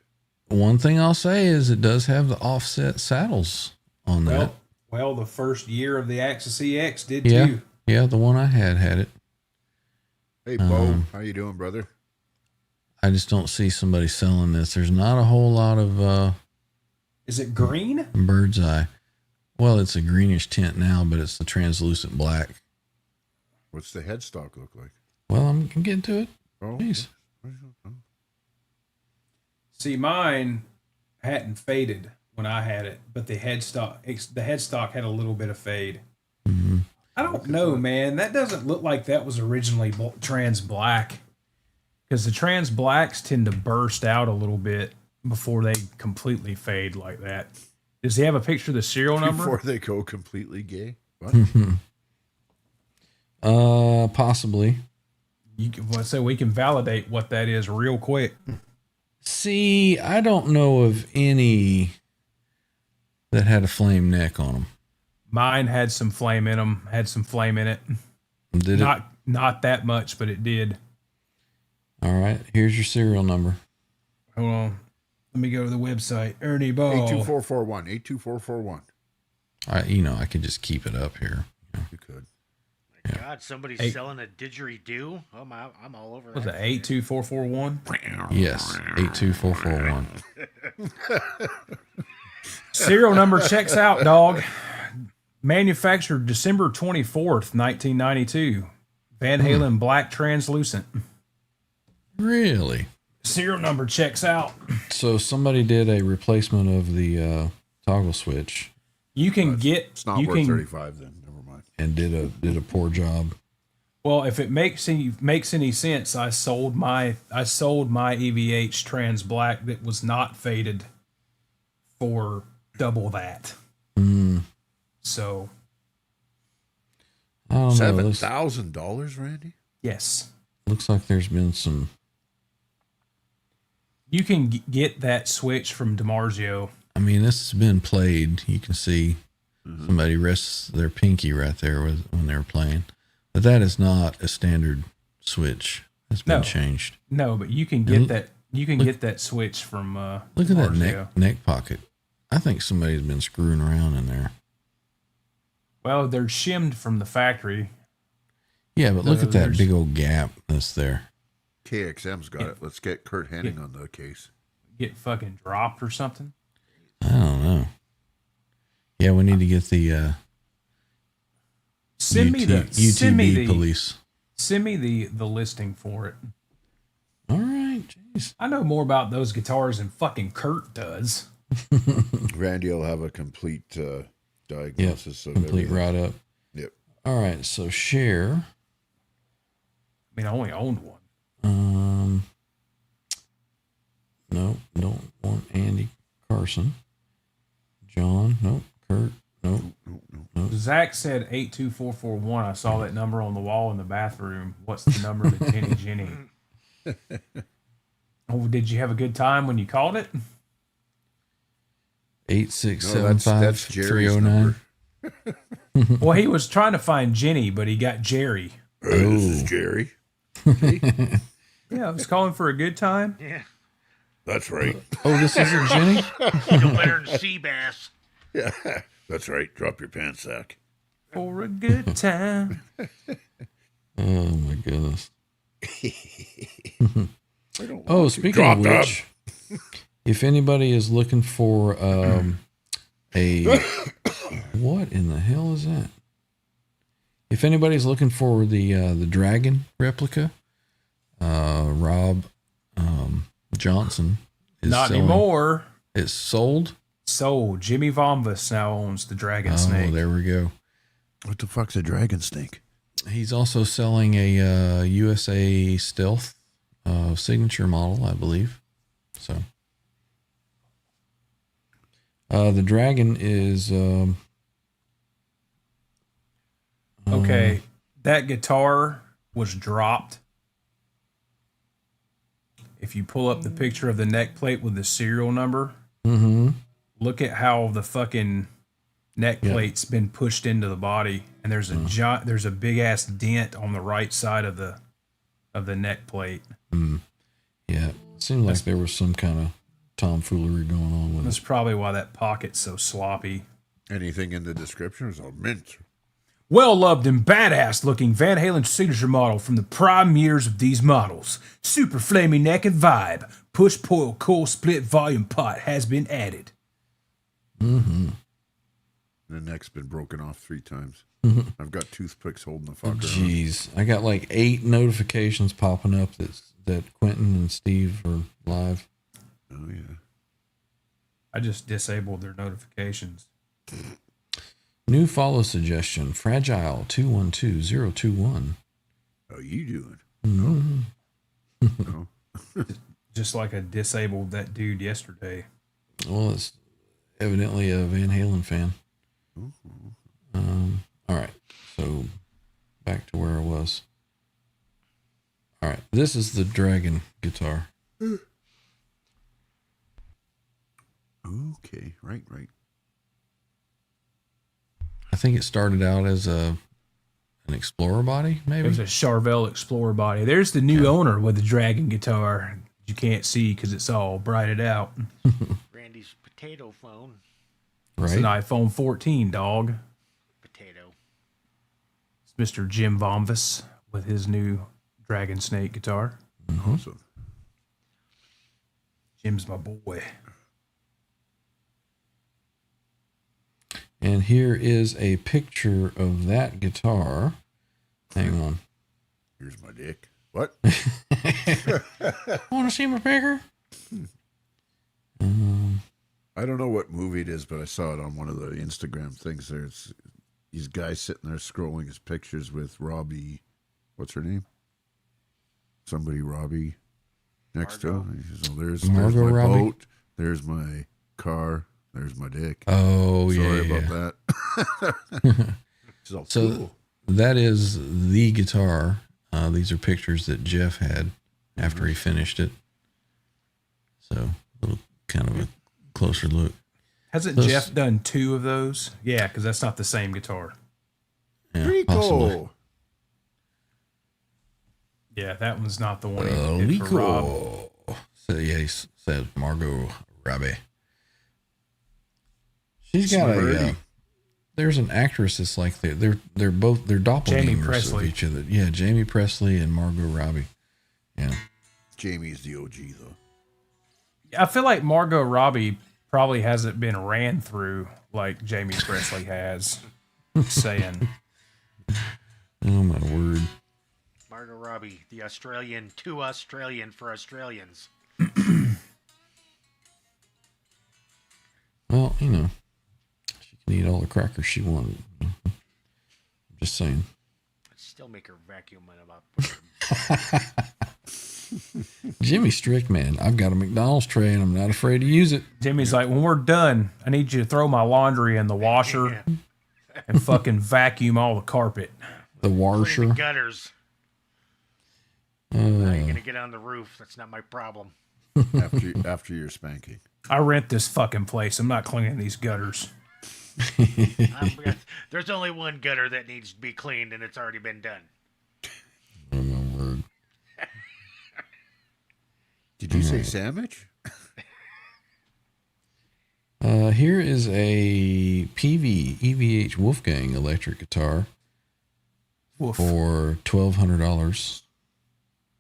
one thing I'll say is it does have the offset saddles on that. Well, the first year of the Axis EX did Yeah, too. yeah, the one I had it. Hey, Bo. How you doing, brother? I just don't see somebody selling this. There's not a whole lot of Is it green? bird's eye. Well, it's a greenish tint now, but it's the translucent black. What's the headstock look like? Well, I'm getting to it. Oh, Jeez. See, mine hadn't faded when I had it, but the headstock had a little bit of fade. Mm-hmm. I don't know, man. That doesn't look like that was originally trans black, because the trans blacks tend to burst out a little bit before they completely fade like that. Does he have a picture of the serial number? Before they go completely gay? What? Possibly. Let's say we can validate what that is real quick. See, I don't know of any that had a flame neck on them. Mine had some flame in them. Had some flame in it. Did it? Not that much, but it did. All right. Here's your serial number. Hold on. Let me go to the website. Ernie Ball. 82441. 82441. I could just keep it up here. You could. Good God, somebody's selling a didgeridoo. I'm all over that. Was it 82441? Yes, 82441. Serial number checks out, dog. Manufactured December 24th, 1992. Van Halen Black Translucent. Really? Serial number checks out. So somebody did a replacement of the toggle switch. You can get. It's not you worth can, 35 then. Never mind. And did a poor job. Well, if it makes any sense, I sold my EVH Trans Black that was not faded for double that. So I don't know. $7,000, Randy? yes, Looks like there's been some. you can get that switch from DiMarzio. I mean, this has been played. You can see somebody rests their pinky right there when they were playing. But that is not a standard switch. It's been changed. No, but you can get that. You can get that switch from. Look at that DiMarzio. neck pocket. I think somebody's been screwing around in there. Well, they're shimmed from the factory. Yeah, but look at that big old gap that's there. KXM's got it. Let's get Kurt Hennig on the case. Get fucking dropped or something. I don't know. Yeah, we need to get the Send me UTB police. Send me the listing for it. All right, jeez. I know more about those guitars than fucking Kurt does. Randy will have a complete diagnosis of complete everything. write up. Yep. All right, so share. I mean, I only owned one. No, don't want Andy Carson. John, nope. Kurt, nope. Zach said 82441. I saw that number on the wall in the bathroom. What's the number to Jenny? Oh, did you have a good time when you called it? 8675 that's Jerry's 309. number. Well, he was trying to find Jenny, but he got Jerry. This is Jerry. Yeah, I was calling for a good time. Yeah. That's right. Oh, this isn't Jenny? No better than sea bass. Yeah, that's right. Drop your pants sack. For a good time. Oh my goodness. Oh, speaking of which, if anybody is looking for a what in the hell is that? If anybody's looking for the Dragon replica, Rob Johnson is Not selling. anymore. It's sold. So Jimmy Vombus now owns the Dragon Snake. Oh, there we go. What the fuck's a dragon snake? He's also selling a USA Stealth signature model, I believe. So the Dragon is Okay, that guitar was dropped. If you pull up the picture of the neck plate with the serial number, look at how the fucking neck plate's been pushed into the body, and there's a big ass dent on the right side of the neck plate. Yeah, it seemed like there was some kind of tomfoolery going on with That's it. probably why that pocket's so sloppy. Anything in the description is all mint. Well-loved and badass-looking Van Halen signature model from the prime years of these models. Super flamey neck and vibe. Push-pull coil split volume pot has been added. The neck's been broken off 3 times. I've got toothpicks holding the fucker. Jeez, I got like 8 notifications popping up that Quentin and Steve are live. Oh yeah. I just disabled their notifications. New follow suggestion: Fragile 212021. How you doing? No. Just like I disabled that dude yesterday. Well, it's evidently a Van Halen fan. All right, so back to where I was. All right, this is the Dragon guitar. Okay, right. I think it started out as an Explorer body, maybe. It was a Charvel Explorer body. There's the new owner with the Dragon guitar. You can't see because it's all brighted out. Randy's potato phone. It's an Right? iPhone 14, dog. Potato. It's Mr. Jim Vomvis with his new Dragon Snake guitar. Awesome. Jim's my boy. And here is a picture of that guitar. Hang on. Here's my dick. What? Want to see my picture? I don't know what movie it is, but I saw it on one of the Instagram things. There's these guys sitting there scrolling his pictures with Robbie. What's her name? Somebody Robbie next to him. He says, "Oh, there's my Robbie? boat. There's my car. There's my dick." Oh, Sorry yeah. about that. It's all So cool. that is the guitar. These are pictures that Jeff had after he finished it. So a little kind of a closer look. Hasn't Those- Jeff done 2 of those? Yeah, because that's not the same guitar. Yeah, Pretty possibly. cool. Yeah, that one's not the one he did for Rob. Cool. So yeah, he says Margot Robbie. She's got a. There's an actress that's like they're doppelgangers Presley. of each other. Yeah, Jamie Presley and Margot Robbie. Yeah. Jamie's the OG though. I feel like Margot Robbie probably hasn't been ran through like Jamie Presley has. Saying. Oh my word. Margot Robbie, the Australian, too Australian for Australians. Well, you know, she can eat all the crackers she wanted. I'm just saying. I'd still make her vacuum in about. Jimmy Strict, man, I've got a McDonald's tray and I'm not afraid to use it. Jimmy's like, when we're done, I need you to throw my laundry in the washer and fucking vacuum all the carpet. The Clean washer. the gutters. How are you gonna get on the roof? That's not my problem. after your spanking. I rent this fucking place. I'm not cleaning these gutters. There's only one gutter that needs to be cleaned, and it's already been done. Oh my word. Did you say sandwich? Here is a PV EVH Wolfgang electric guitar Woof. for $1,200.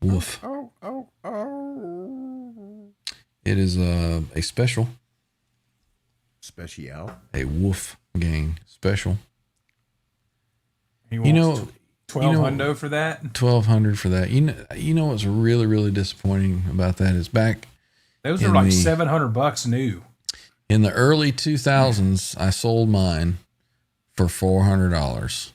Woof. Oh. It is a special, Special. a Wolfgang special. He You know, wants 12 hundo for that. $1,200 for that. You know what's really, really disappointing about that is back Those are in like the- $700 new. in the early 2000s. I sold mine for $400.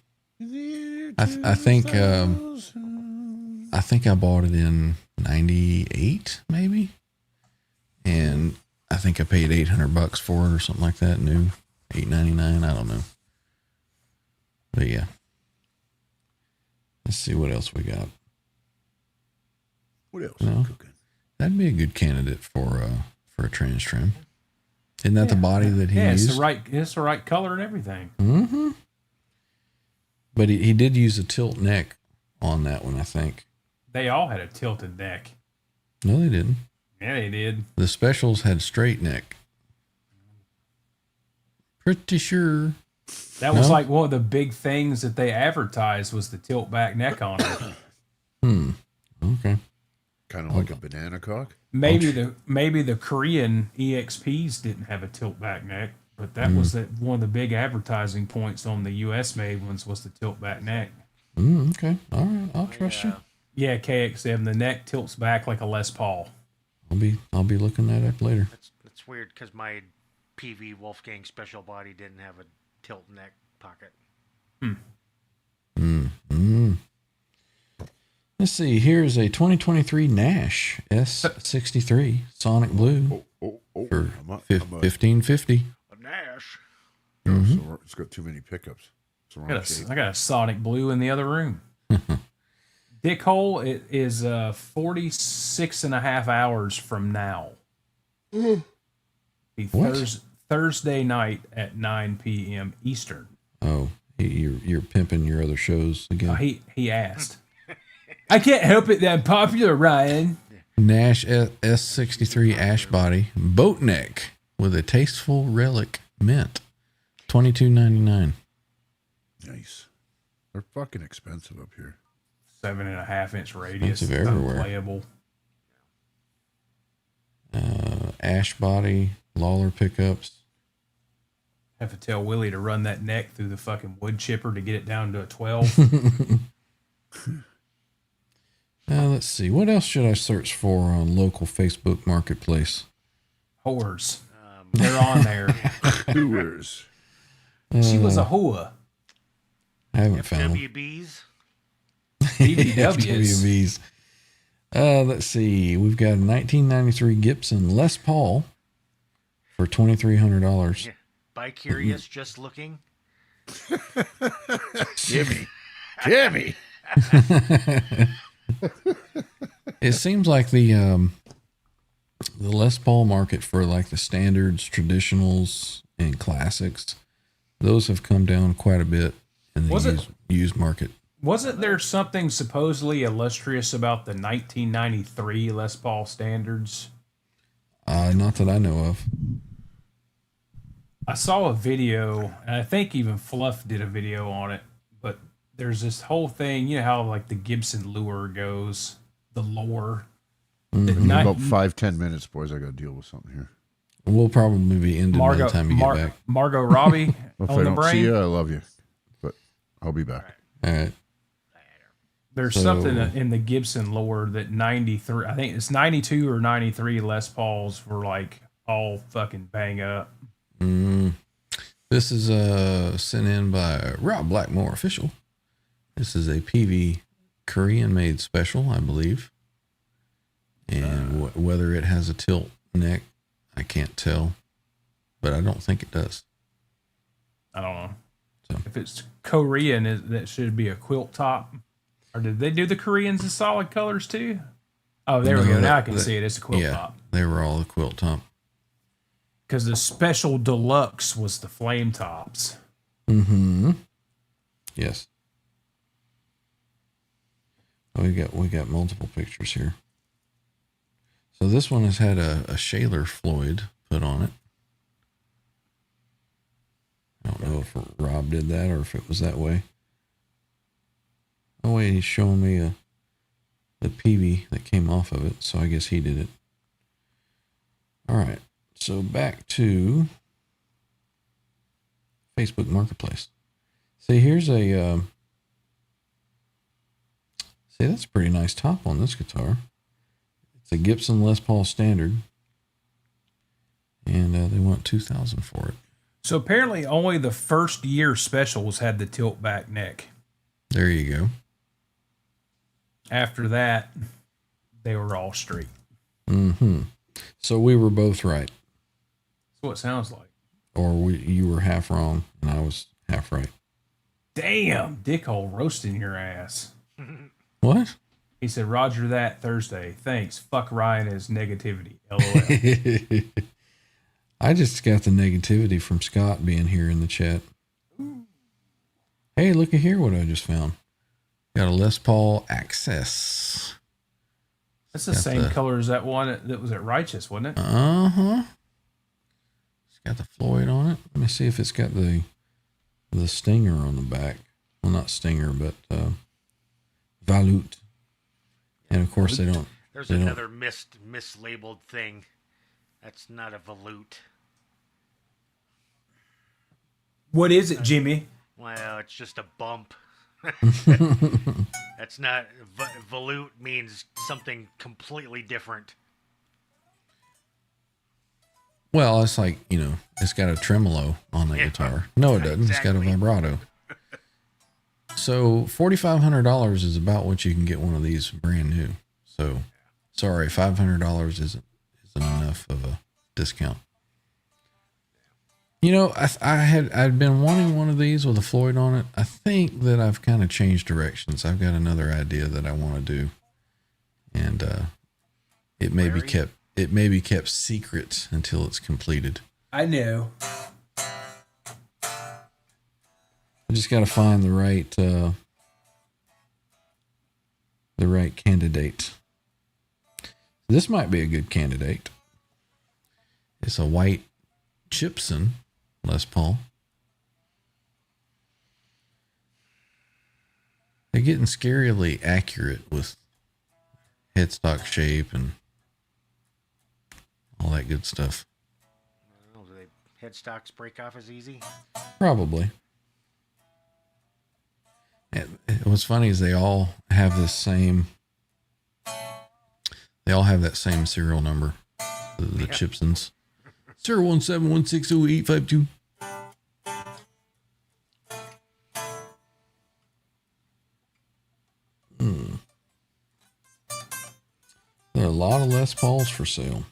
I think I bought it in 98 maybe. And I think I paid $800 for it or something like that. New $899. I don't know. But yeah. Let's see what else we got. What else No. is cooking? That'd be a good candidate for a trans trim. Isn't that the body that he Yeah, used? it's the right color and everything. Mm-hmm. But he did use a tilt neck on that one, I think. They all had a tilted neck. No, they didn't. Yeah, they did. The specials had straight neck. Pretty sure. That was No? like one of the big things that they advertised was the tilt back neck on it. Okay. Kind of like a banana cock. Maybe the Korean EXPs didn't have a tilt back neck, but that was one of the big advertising points on the US made ones was the tilt back neck. Okay. All right. I'll trust you. Yeah, KX7, the neck tilts back like a Les Paul. I'll be looking that up later. That's weird because my PV Wolfgang special body didn't have a tilt neck pocket. Let's see. Here's a 2023 Nash S63 Sonic Blue Oh, for I'm up. $1,550. A Nash. So it's got too many pickups. It's the wrong shape. I got a Sonic Blue in the other room. Dick hole, it is 46 and a half hours from now. Be What? Thursday night at 9 p.m. Eastern. Oh, you're pimping your other shows again. He asked. I can't help it that I'm popular, Ryan. Nash S63 ash body boat neck with a tasteful relic mint, $22.99. Nice. They're fucking expensive up here. 7.5-inch radius. Expensive everywhere. Unplayable. Ash body, Lawler pickups. Have to tell Willie to run that neck through the fucking wood chipper to get it down to a 12. Let's see. What else should I search for on local Facebook marketplace? Whores. They're on there. Doers. She was a whore. I haven't found them. WBs. DVWs. WBs. Let's see. We've got a 1993 Gibson Les Paul for $2,300. Yeah. By curious, just looking. Jimmy. It seems like the Les Paul market for like the standards, traditionals, and classics, those have come down quite a bit in the used market. Wasn't there something supposedly illustrious about the 1993 Les Paul standards? Not that I know of. I saw a video, and I think even Fluff did a video on it, but there's this whole thing, you know how like the Gibson lure goes, the lore. In about 5-10 minutes, boys. I got to deal with something here. We'll probably be ended by the time you get back. Margot Robbie If on I the don't brain. see you, I love you, but I'll be back. All right. There's So- something in the Gibson lore that 93, I think it's 92 or 93 Les Pauls were like all fucking bang up. This is sent in by Rob Blackmore official. This is a PV Korean made special, I believe. And whether it has a tilt neck, I can't tell, but I don't think it does. I don't know. So. If it's Korean, that should be a quilt top. Or did they do the Koreans in solid colors too? Oh, there we No, go. Now I can see it. It's a quilt Yeah, top. they were all a quilt top. Because the special deluxe was the flame tops. Mm-hmm. Yes. Oh, we got multiple pictures here. So this one has had a Shaler Floyd put on it. I don't know if Rob did that or if it was that way. Oh wait, he's showing me the PV that came off of it, so I guess he did it. All right, so back to Facebook Marketplace. See, here's a see, that's a pretty nice top on this guitar. It's a Gibson Les Paul Standard, and they want $2,000 for it. So apparently only the first year specials had the tilt back neck. There you go. After that, they were all straight. Mm-hmm. So we were both right, That's what it sounds like. or you were half wrong and I was half right. Damn, dickhole roasting your ass. What? He said, Roger that Thursday. Thanks. Fuck Ryan is negativity. LOL. I just got the negativity from Scott being here in the chat. Hey, look at here what I just found. Got a Les Paul Access. That's the same color as that one that was at Righteous, wasn't it? Uh-huh. It's got the Floyd on it. Let me see if it's got the stinger on the back. Well, not stinger, but Valute. And of course they don't. There's they don't- another mislabeled thing. That's not a volute. What is it, Jimmy? Well, it's just a bump. That's not volute means something completely different. Well, it's like, it's got a tremolo on the guitar. No, it doesn't. It's got a Exactly. vibrato. So $4,500 is about what you can get one of these brand new. So, sorry, $500 isn't enough of a discount. I'd been wanting one of these with a Floyd on it. I think that I've kind of changed directions. I've got another idea that I want to do, and it may be kept secret until it's completed. I know. I just got to find the right candidate. This might be a good candidate. It's a white Gibson Les Paul. getting scarily accurate with headstock shape and all that good stuff. I don't know, do they headstocks break off as easy? Probably. What's funny is they all have the same. They all have that same serial number. The Chipsons. 017160852. There are a lot of Les Pauls for sale.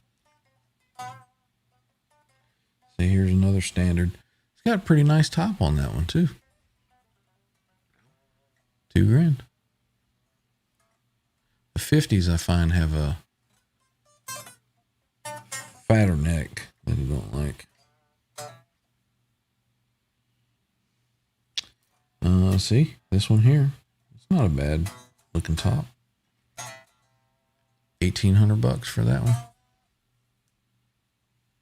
See, here's another standard. It's got a pretty nice top on that one too. $2,000. The 50s I find have a fatter neck that I don't like. See this one here. It's not a bad looking top. $1,800 for that one.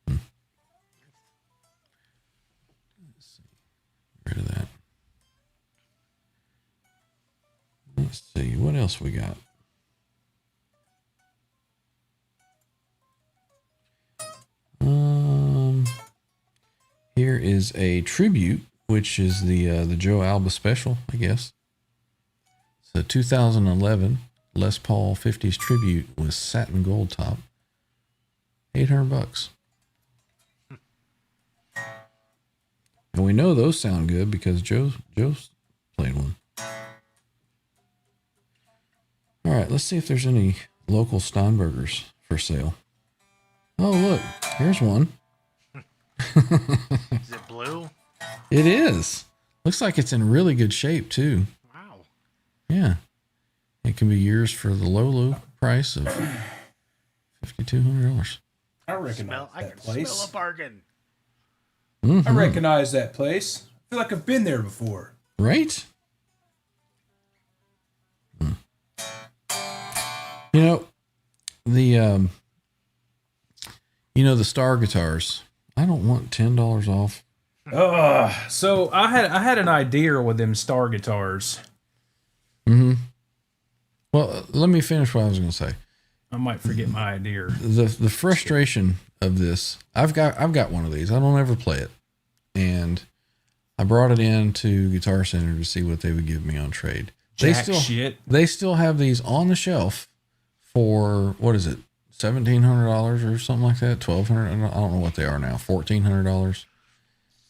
Let's see. Get rid of that. Let's see what else we got. Here is a tribute, which is the Joe Alba special, I guess. It's a 2011 Les Paul 50s tribute with satin gold top. $800. And we know those sound good because Joe's played one. All right, let's see if there's any local Steinbergers for sale. Oh, look, here's one. Is it blue? It is. Looks like it's in really good shape too. Wow. Yeah. It can be yours for the low price of $5,200. I recognize I that can place. smell a bargain. Mm-hmm. I recognize that place. I feel like I've been there before. Right? You know, the Star guitars. I don't want $10 off. So I had an idea with them Star guitars. Mm-hmm. Well, let me finish what I was going to say. I might forget my idea. The frustration of this, I've got one of these. I don't ever play it, and I brought it in to Guitar Center to see what they would give me on trade. They still have these on the shelf for, what is it, $1,700 or something like that, $1,200. I don't know what they are now, $1,400.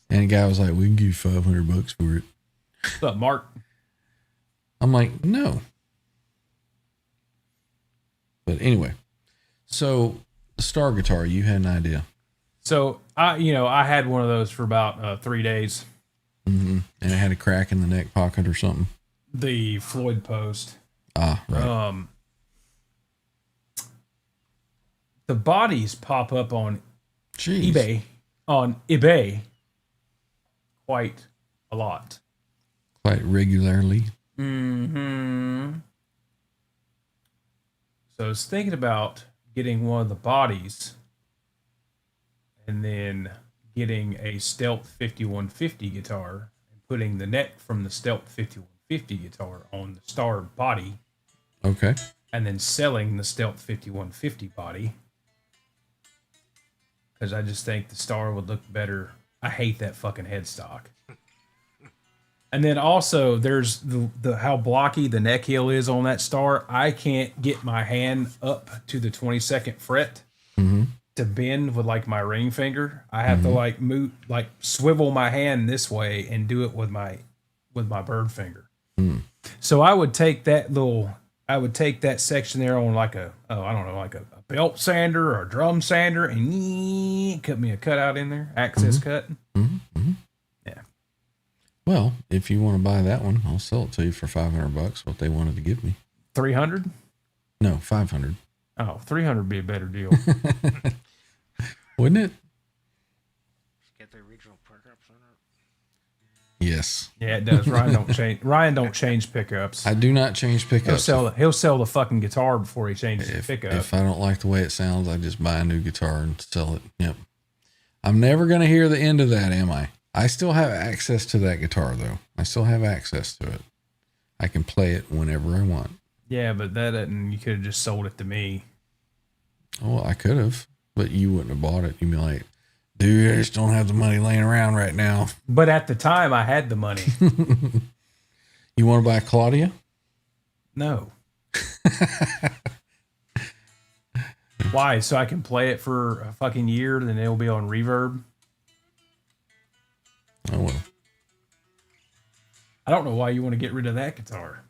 And the guy was like, "We can give you $500 for it." What's up, Mark? I'm like, no. But anyway, so the Star guitar, you had an idea. So I had one of those for about 3 days. Mm-hmm. And it had a crack in the neck pocket or something. The Floyd Post. Ah, right. The bodies pop up on Jeez. eBay quite a lot. Quite regularly. Mm-hmm. So I was thinking about getting one of the bodies and then getting a Stealth 5150 guitar and putting the neck from the Stealth 5150 guitar on the Star body. Okay. And then selling the Stealth 5150 body. Because I just think the Star would look better. I hate that fucking headstock. And then also there's the how blocky the neck heel is on that Star. I can't get my hand up to the 22nd fret to bend with like my ring finger. I have to like move, like swivel my hand this way and do it with my bird finger. So I would take that section there on like a belt sander or a drum sander and cut me a cutout in there, access cut. Yeah. Well, if you want to buy that one, I'll sell it to you for $500. What they wanted to give me. 300? No, 500. Oh, 300 would be a better deal. Wouldn't it? Get the original pickups on it. Yes. Yeah, it does. Ryan don't change pickups. I do not change pickups. He'll sell the fucking guitar before he changes the pickup. If I don't like the way it sounds, I just buy a new guitar and sell it. Yep. I'm never going to hear the end of that, am I? I still have access to that guitar, though. I still have access to it. I can play it whenever I want. Yeah, but you could have just sold it to me. Oh, I could have, but you wouldn't have bought it. You'd be like, dude, I just don't have the money laying around right now. But at the time, I had the money. You want to buy Claudia? No. Why? So I can play it for a fucking year, then it'll be on reverb? Oh, well. I don't know why you want to get rid of that guitar.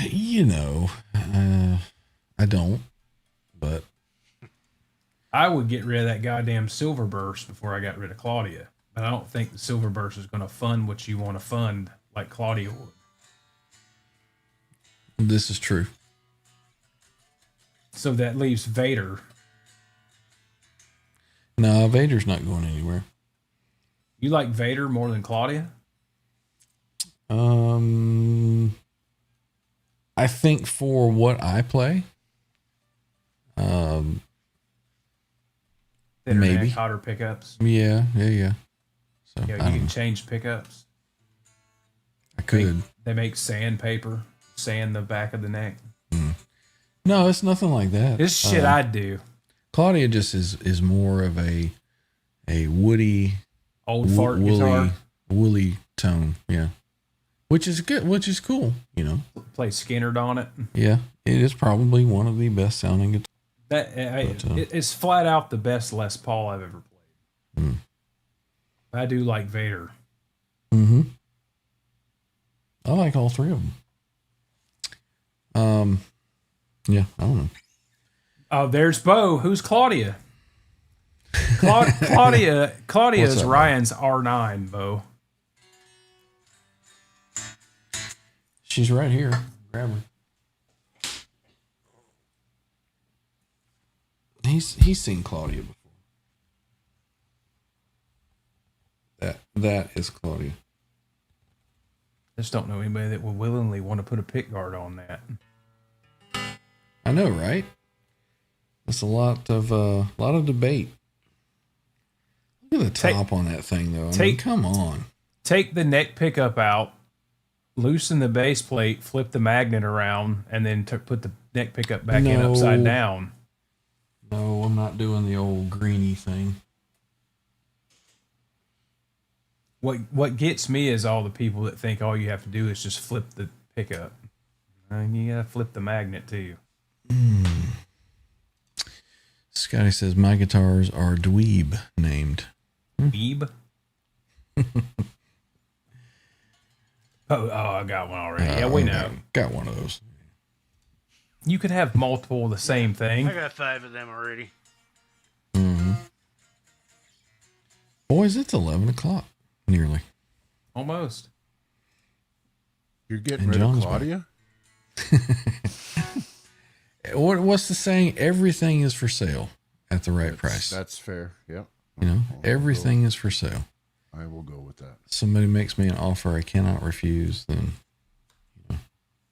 You know, I don't, but I would get rid of that goddamn Silver Burst before I got rid of Claudia. But I don't think the Silver Burst is going to fund what you want to fund like Claudia would. this is true. So that leaves Vader. No, Vader's not going anywhere. You like Vader more than Claudia? I think for what I play, Thinner maybe. neck, hotter pickups. Yeah. So Yeah, I, you don't can know. change pickups. I could. They make sandpaper, sand the back of the neck. No, it's nothing like that. This shit I'd do. Claudia just is more of a woody, Old fart guitar. woolly tone. Yeah, which is good. Which is cool. You know. Play Skinnerd on it. Yeah, it is probably one of the best sounding guitars. It's flat out the best Les Paul I've ever played. I do like Vader. Mm-hmm. I like all three of them. Yeah, I don't know. Oh, there's Bo. Who's Claudia? Claudia What's is up, Ryan's R9, Bo. She's right here. Grab her. He's seen Claudia before. That is Claudia. Just don't know anybody that would willingly want to put a pick guard on that. I know, right? That's a lot of debate. Look at the top on that thing, though. I mean, come on. Take the neck pickup out, loosen the base plate, flip the magnet around, and then put the neck pickup back in upside down. No, I'm not doing the old greeny thing. What gets me is all the people that think all you have to do is just flip the pickup. And you gotta flip the magnet too. Scotty says my guitars are dweeb named. Weeb. I got one already. Yeah, we know. Got one of those. You could have multiple of the same thing. I got 5 of them already. Boys, it's 11 o'clock. Nearly. Almost. You're getting And rid John's of Claudia? What's the saying? Everything is for sale at the right price. That's fair. Yep. You know, I'll everything is for sale. I will go with that. Somebody makes me an offer I cannot refuse, then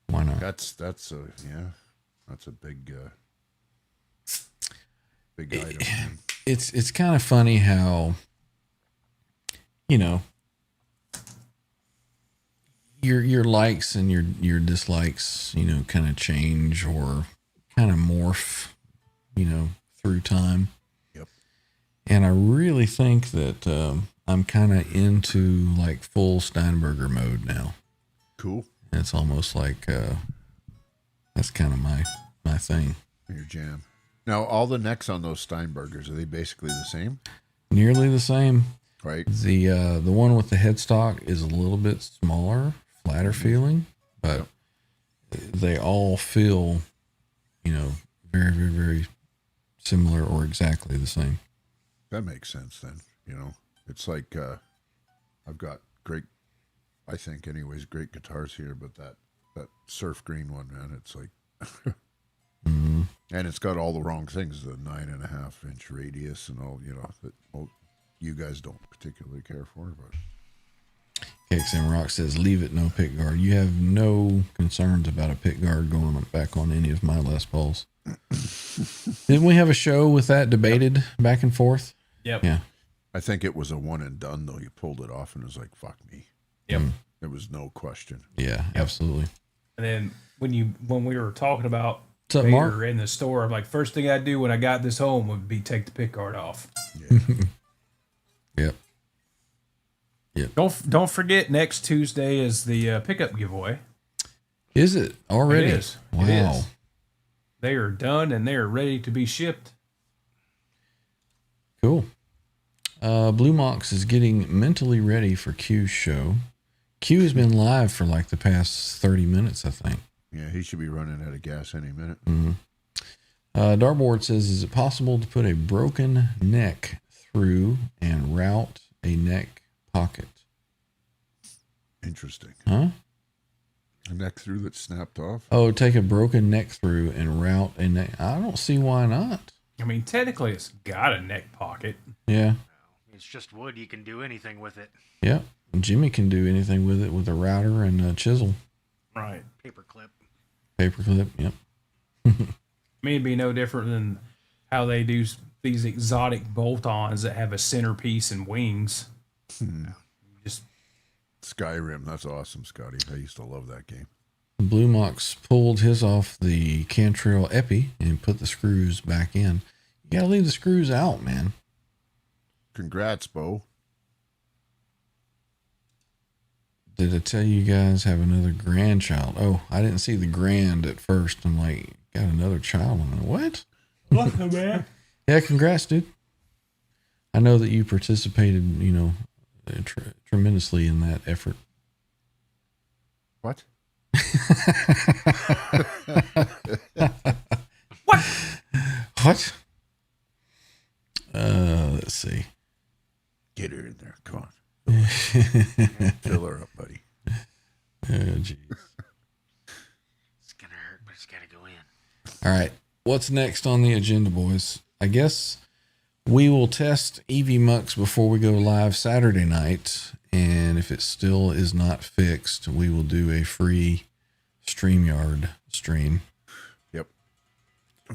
why not? That's a big item. Man. It's kind of funny how, you know, your likes and your dislikes, you know, kind of change or kind of morph, you know, through time. Yep. And I really think that I'm kind of into like full Steinberger mode now. Cool. And it's almost like that's kind of my thing. Your jam. Now, all the necks on those Steinbergers, are they basically the same? Nearly the same. Right. The one with the headstock is a little bit smaller, flatter feeling, but they all feel, you know, very, very, very similar or exactly the same. That makes sense then. You know, it's like I've got great, I think anyways, great guitars here, but that surf green one, man, it's like, and it's got all the wrong things, the 9.5 inch radius and all, you know, that you guys don't particularly care for, but. KXM Rock says, leave it, no pick guard. You have no concerns about a pick guard going back on any of my Les Pauls. Didn't we have a show with that debated back and forth? Yep. Yeah. I think it was a one and done though. You pulled it off and it was like, fuck me. Yep. There was no question. Yeah, absolutely. And then when we were talking about What's up, Vader Mark? in the store, I'm like, first thing I'd do when I got this home would be take the pick guard off. Yep. Don't forget, next Tuesday is the pickup giveaway. Is it already? It is. Wow. It is. They are done and they are ready to be shipped. Cool. Blue Mox is getting mentally ready for Q's show. Q has been live for like the past 30 minutes, I think. Yeah, he should be running out of gas any minute. Dartboard says, is it possible to put a broken neck through and route a neck pocket? Interesting. Huh? A neck through that snapped off. Oh, take a broken neck through and route a neck. I don't see why not. I mean, technically, it's got a neck pocket. Yeah. It's just wood. You can do anything with it. Yeah. Jimmy can do anything with it with a router and a chisel. Right. Paperclip. Paperclip. Yep. I mean, it'd be no different than how they do these exotic bolt-ons that have a centerpiece and wings. Just Skyrim, that's awesome, Scotty. I used to love that game. Blue Mox pulled his off the Cantrell Epi and put the screws back in. You gotta leave the screws out, man. Congrats, Bo. Did I tell you guys have another grandchild? Oh, I didn't see the grand at first. I'm like, got another child. I'm like, what? welcome, man. Yeah, congrats, dude. I know that you participated, tremendously in that effort. What? What? Let's see. Get her in there. Come on. Fill her up, buddy. Oh, jeez. It's gonna hurt, but it's gotta go in. All right. What's next on the agenda, boys? I guess we will test EV-Mux before we go live Saturday night. And if it still is not fixed, we will do a free Streamyard stream. Yep.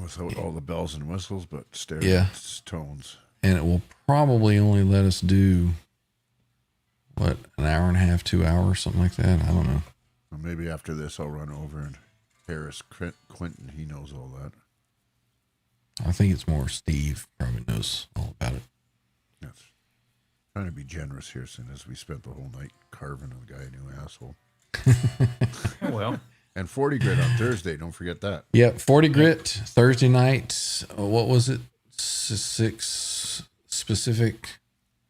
Without all the bells and whistles, but stereo Yeah. tones. And it will probably only let us do, what, an hour and a half, 2 hours, something like that. I don't know. Well, maybe after this, I'll run over and Harris Quentin. He knows all that. I think it's more Steve probably knows all about it. Yes. Trying to be generous here, since as we spent the whole night carving a guy a new asshole. Well, And 40 grit on Thursday. Don't forget that. Yep, 40 grit Thursday night. What was it? 6 Pacific,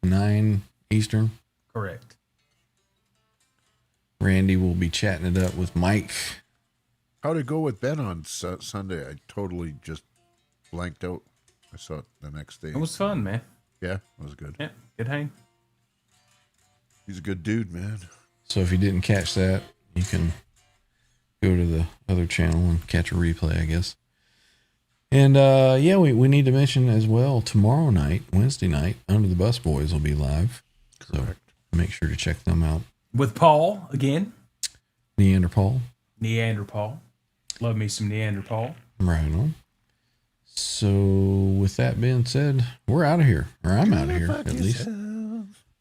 9 Eastern. correct. Randy will be chatting it up with Mike. How'd it go with Ben on Sunday? I totally just blanked out. I saw it the next day. It was fun, man. Yeah, it was good. Yeah, good hang. He's a good dude, man. So if you didn't catch that, you can go to the other channel and catch a replay, I guess. And yeah, we need to mention as well, tomorrow night, Wednesday night, Under the Bus Boys will be live. Correct. So make sure to check them out. With Paul again. Neanderthal. Neanderthal. Love me some Neanderthal. Right on. So with that being said, we're out of here. Or I'm out of here, at least.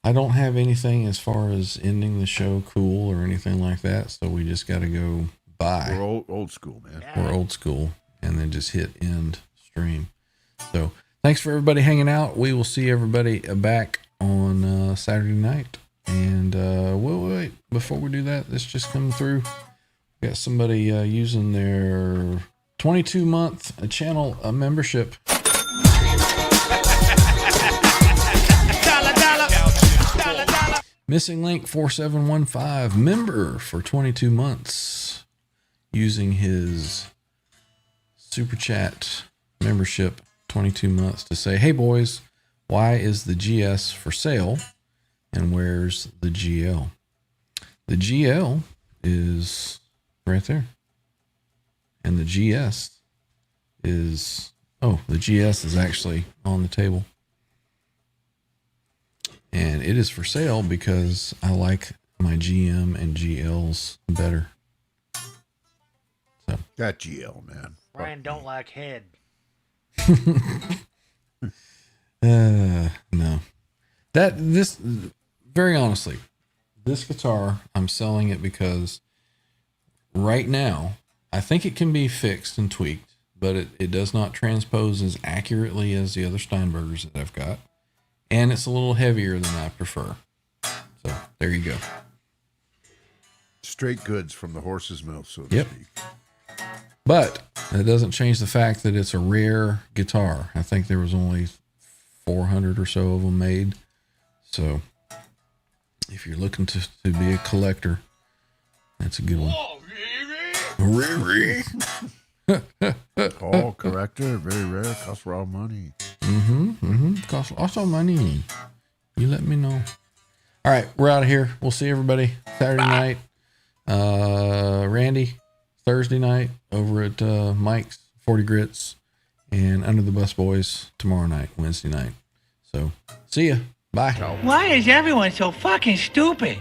I don't have anything as far as ending the show cool or anything like that. So we just got to go bye. We're old school, man. We're old school, and then just hit end stream. So thanks for everybody hanging out. We will see everybody back on Saturday night. And wait, before we do that, this just come through. We got somebody using their 22-month channel membership. Missing Link 4715 member for 22 months using his super chat membership 22 months to say, hey boys, why is the GS for sale and where's the GL? The GL is right there. And the GS is, the GS is actually on the table. And it is for sale because I like my GM and GLs better. So That GL, man. Ryan don't like head. no. Very honestly, this guitar, I'm selling it because right now, I think it can be fixed and tweaked, but it does not transpose as accurately as the other Steinbergers that I've got. And it's a little heavier than I prefer. So there you go. Straight goods from the horse's mouth, so to Yep. speak. But it doesn't change the fact that it's a rare guitar. I think there was only 400 or so of them made. So if you're looking to be a collector, that's a good one. Rare. Oh, corrector, very rare, costs raw money. Costs lots of money. You let me know. All right, we're out of here. We'll see everybody Saturday night. Randy, Thursday night over at Mike's 40 Grits, and Under the Bus Boys tomorrow night, Wednesday night. So see ya. Bye. Why is everyone so fucking stupid?